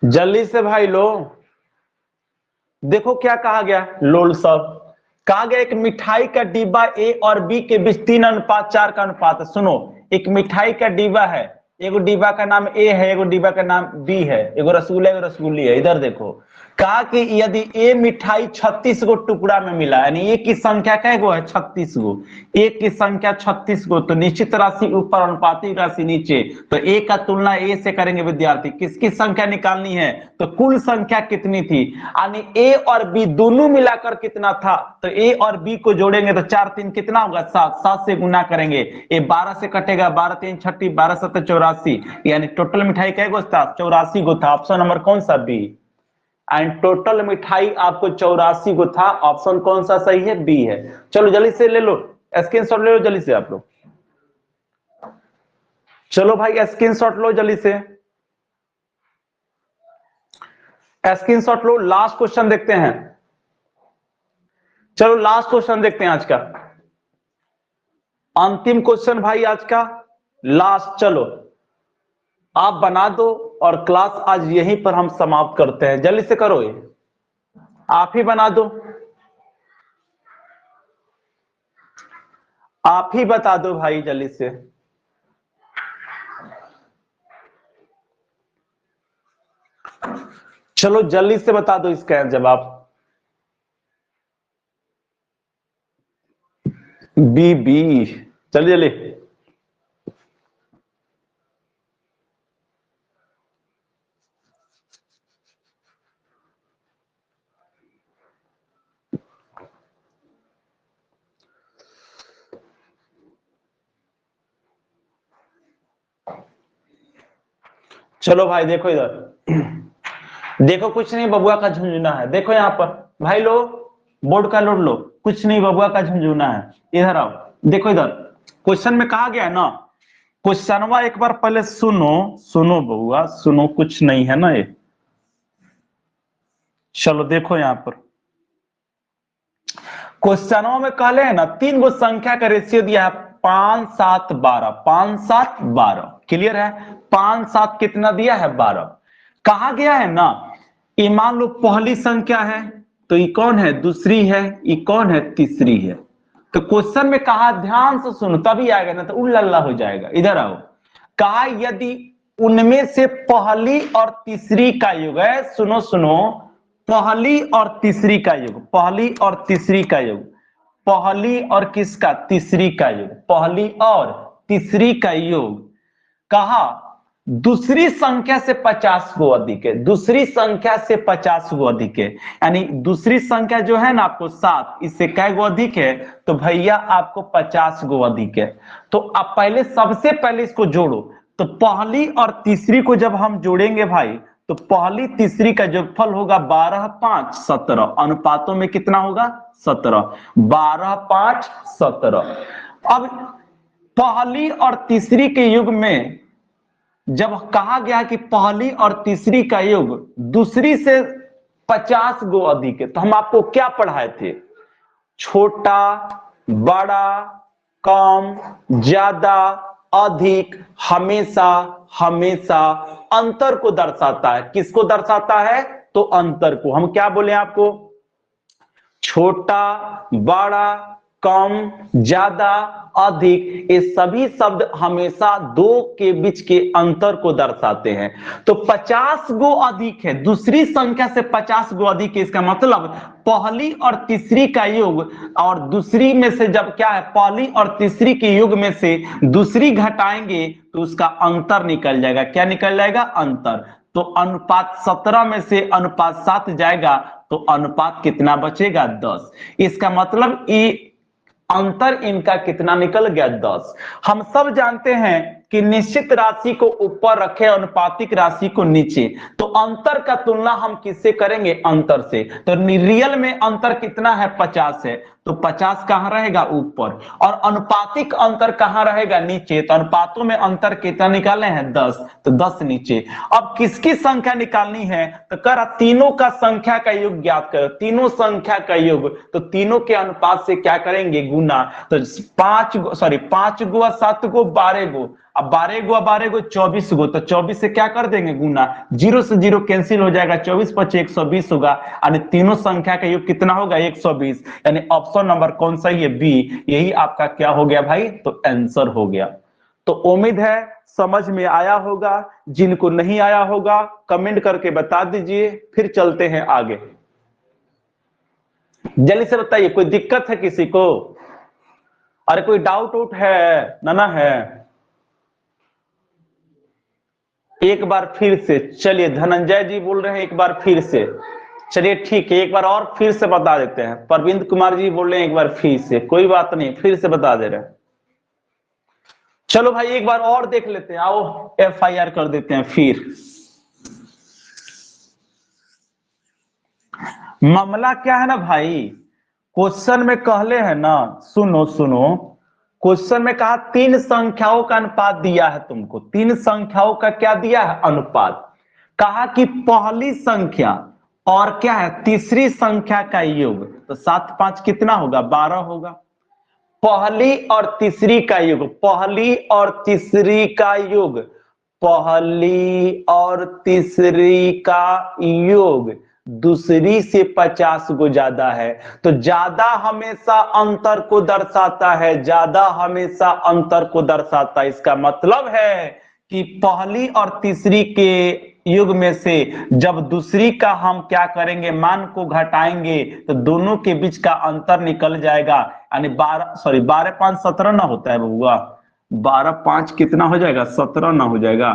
जल्दी से भाई लो। देखो क्या कहा गया, लोल सब कहा गया एक मिठाई का डिब्बा ए और बी के बीच 3:4 का अनुपात है। सुनो, एक मिठाई का डिब्बा है, एगो डिब्बा का नाम ए है, एगो डिब्बा का नाम बी है, एगो रसगुल्ला एगो रसगुल्ली है। इधर देखो, कहा कि यदि ए मिठाई 36 गो टुकड़ा में मिला, यानी ए की संख्या क्या गो है 36 गो, ए की संख्या 36 गो, तो निश्चित राशि ऊपर अनुपातिक राशि नीचे। तो ए का तुलना ए से करेंगे विद्यार्थी, किसकी संख्या निकालनी है, तो कुल संख्या कितनी थी, यानी ए और बी दोनों मिलाकर कितना था। तो ए और बी को जोड़ेंगे तो 4 3 कितना होगा 7, 7 से गुना करेंगे, ये 12 से कटेगा, 12 3 36, 12 7 84, यानी टोटल मिठाई क्या गो था 84 गो था। ऑप्शन नंबर कौन सा, बी। एंड टोटल मिठाई आपको 84 गो था। ऑप्शन कौन सा सही है, बी है। चलो जल्दी से ले लो, स्क्रीनशॉट ले लो जल्दी से आप लोग। चलो भाई स्क्रीनशॉट लो जल्दी से, स्क्रीनशॉट लो। लास्ट क्वेश्चन देखते हैं, चलो लास्ट क्वेश्चन देखते हैं आज का, अंतिम क्वेश्चन भाई आज का लास्ट। चलो आप बना दो और क्लास आज यहीं पर हम समाप्त करते हैं। जल्दी से करो, ये आप ही बना दो, आप ही बता दो भाई जल्दी से। चलो जल्दी से बता दो इसका जवाब। बी बी, चलिए जल्दी। चलो भाई देखो इधर, देखो कुछ नहीं, बबुआ का झुंझुना है। देखो यहाँ पर भाई लो, बोर्ड का लोड लो, कुछ नहीं बबुआ का झुंझुना है। इधर आओ, देखो इधर क्वेश्चन में कहा गया है ना, क्वेश्चनवा एक बार पहले सुनो, सुनो बबुआ सुनो, कुछ नहीं है ना ये। चलो देखो यहाँ पर क्वेश्चनों में कहले है ना, 3 गो संख्या का रेशियो दिया है 5 7 12, 5 7 12। क्लियर है? 5 7 कितना दिया है? 12। कहा गया है ना, ये मान लो पहली संख्या है तो ये कौन है? दूसरी है। ये कौन है? तीसरी है। तो क्वेश्चन में कहा, ध्यान से सुनो तभी आएगा, ना तो उल्लल्ला हो जाएगा। इधर आओ। कहा यदि उनमें से पहली और तीसरी का योग है, सुनो सुनो, पहली और तीसरी का योग, पहली और तीसरी का योग, पहली और किसका? तीसरी का योग, पहली और तीसरी का योग। कहा दूसरी संख्या से 50 गो अधिक है, दूसरी संख्या से 50 गो अधिक है, यानी दूसरी संख्या जो है ना आपको 7, इससे कै गो अधिक है? तो भैया आपको 50 गो अधिक है। तो आप पहले, सबसे पहले इसको जोड़ो। तो पहली और तीसरी को जब हम जोड़ेंगे भाई, तो पहली तीसरी का जोगफल होगा 12 5 17। अनुपातों में कितना होगा? 17। 12 5 17। अब पहली और तीसरी के युग में जब कहा गया कि पहली और तीसरी का योग दूसरी से 50 गो अधिक है, तो हम आपको क्या पढ़ाए थे? छोटा, बड़ा, कम, ज्यादा, अधिक, हमेशा हमेशा अंतर को दर्शाता है। किसको दर्शाता है? तो अंतर को। हम क्या बोले आपको? छोटा, बड़ा, कम, ज्यादा, अधिक, ये सभी शब्द हमेशा दो के बीच के अंतर को दर्शाते हैं। तो 50 गो अधिक है, दूसरी संख्या से 50 गो अधिक है, इसका मतलब पहली और तीसरी का योग, और दूसरी में से जब क्या है, पहली और तीसरी के योग में से दूसरी घटाएंगे तो उसका अंतर निकल जाएगा। क्या निकल जाएगा? अंतर। तो अनुपात 17 में से अनुपात 7 जाएगा तो अनुपात कितना बचेगा? 10। इसका मतलब ये अंतर इनका कितना निकल गया? 10। हम सब जानते हैं कि निश्चित राशि को ऊपर रखे, अनुपातिक राशि को नीचे, तो अंतर का तुलना हम किससे करेंगे? अंतर से। तो रियल में अंतर कितना है? 50 है, तो 50 कहां रहेगा? ऊपर। और अनुपातिक अंतर कहां रहेगा? नीचे। तो अनुपातों में अंतर कितना निकालने हैं? 10, तो 10 नीचे। अब किसकी संख्या निकालनी है? तो कर तीनों का संख्या का योग ज्ञात करो। तीनों संख्या का योग, तो तीनों के अनुपात से क्या करेंगे? गुना। तो 5 गो 7 गो 12 गो, अब 12 गो 12 गो 24 गो, तो 24 से क्या कर देंगे? गुना। 0 से 0 कैंसिल हो जाएगा, 24 5 120 होगा, यानी तीनों संख्या का योग कितना होगा? 120। यानी ऑप्शन नंबर कौन सा है? बी। यही आपका क्या हो गया भाई? तो आंसर हो गया। तो उम्मीद है समझ में आया होगा। जिनको नहीं आया होगा कमेंट करके बता दीजिए, फिर चलते हैं आगे। जल्दी से बताइए, कोई दिक्कत है किसी को? अरे कोई डाउट आउट है? ना है? एक बार फिर से चलिए, धनंजय जी बोल रहे हैं एक बार फिर से। चलिए ठीक है, एक बार और फिर से बता देते हैं। परविंद कुमार जी बोल रहे हैं एक बार फिर से, कोई बात नहीं, फिर से बता दे रहे हैं। चलो भाई एक बार और देख लेते हैं, आओ FIR कर देते हैं। फिर मामला क्या है ना भाई, क्वेश्चन में कहले है ना, सुनो सुनो, क्वेश्चन में कहा 3 संख्याओं का अनुपात दिया है तुमको। 3 संख्याओं का क्या दिया है? अनुपात। कहा कि पहली संख्या और क्या है? तीसरी संख्या का योग, तो 7 5 कितना होगा? 12 होगा। पहली और तीसरी का योग, पहली और तीसरी का योग, पहली और तीसरी का योग दूसरी से 50 गो ज्यादा है, तो ज्यादा हमेशा अंतर को दर्शाता है, ज्यादा हमेशा अंतर को दर्शाता है। इसका मतलब है कि पहली और तीसरी के युग में से जब दूसरी का हम क्या करेंगे? मान को घटाएंगे तो दोनों के बीच का अंतर निकल जाएगा। यानी 12 5 17 ना होता है बउआ, 12 5 कितना हो जाएगा? 17 ना हो जाएगा।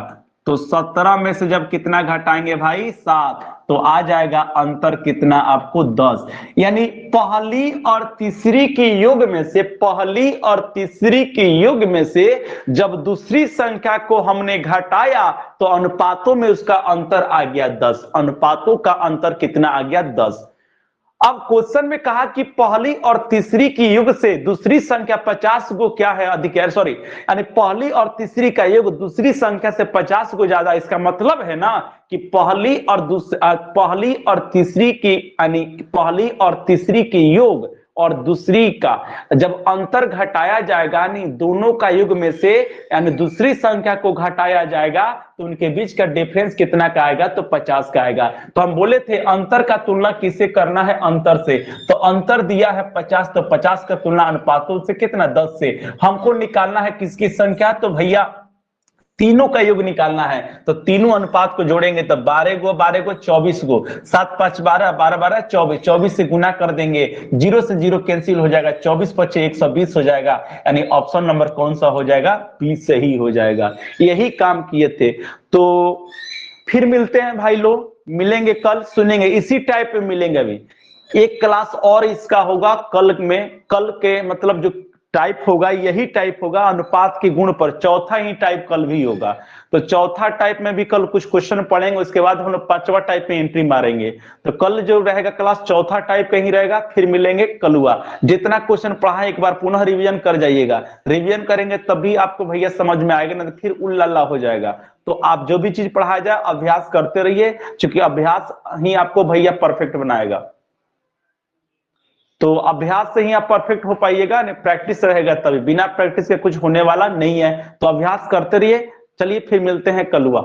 तो 17 में से जब कितना घटाएंगे भाई? 7, तो आ जाएगा अंतर कितना आपको? 10। यानी पहली और तीसरी के योग में से, पहली और तीसरी के योग में से जब दूसरी संख्या को हमने घटाया तो अनुपातों में उसका अंतर आ गया 10। अनुपातों का अंतर कितना आ गया? 10। अब क्वेश्चन में कहा कि पहली और तीसरी की युग से दूसरी संख्या 50 गो क्या है? अधिक है, सॉरी, यानी पहली और तीसरी का योग दूसरी संख्या से 50 गो ज्यादा। इसका मतलब है ना कि पहली और तीसरी की, यानी पहली और तीसरी की योग और दूसरी का जब अंतर घटाया जाएगा, नहीं दोनों का युग में से यानी दूसरी संख्या को घटाया जाएगा तो उनके बीच का डिफरेंस कितना का आएगा, तो 50 का आएगा। तो हम बोले थे अंतर का तुलना किससे करना है, अंतर से। तो अंतर दिया है 50, तो 50 का तुलना अनुपातों से कितना, 10 से। हमको निकालना है किसकी संख्या, तो भैया तीनों का योग निकालना है। तो तीनों अनुपात को जोड़ेंगे तो 12 गो 24 गो, 7 5 12, 12 12 24, 24 से गुना कर देंगे, 0 से 0 कैंसिल हो जाएगा, 24 25 120 हो जाएगा। यानी ऑप्शन नंबर कौन सा हो जाएगा, बी सही हो जाएगा। यही काम किए थे। तो फिर मिलते हैं भाई लोग, मिलेंगे कल, सुनेंगे इसी टाइप में मिलेंगे। अभी एक क्लास और इसका होगा कल में, कल के मतलब जो टाइप होगा यही टाइप होगा अनुपात के गुण पर, चौथा ही टाइप कल भी होगा। तो चौथा टाइप में भी कल कुछ क्वेश्चन पढ़ेंगे, उसके बाद हम लोग पांचवा टाइप में एंट्री मारेंगे। तो कल जो रहेगा क्लास चौथा टाइप का ही रहेगा। फिर मिलेंगे कलुआ। जितना क्वेश्चन पढ़ा है एक बार पुनः रिवीजन कर जाइएगा, रिवीजन करेंगे तभी आपको भैया समझ में आएगा, ना तो फिर उल्ला हो जाएगा। तो आप जो भी चीज पढ़ाया जाए अभ्यास करते रहिए, क्योंकि अभ्यास ही आपको भैया परफेक्ट बनाएगा। तो अभ्यास से ही आप परफेक्ट हो पाइएगा, प्रैक्टिस रहेगा तभी, बिना प्रैक्टिस के कुछ होने वाला नहीं है। तो अभ्यास करते रहिए। चलिए फिर मिलते हैं कलुआ।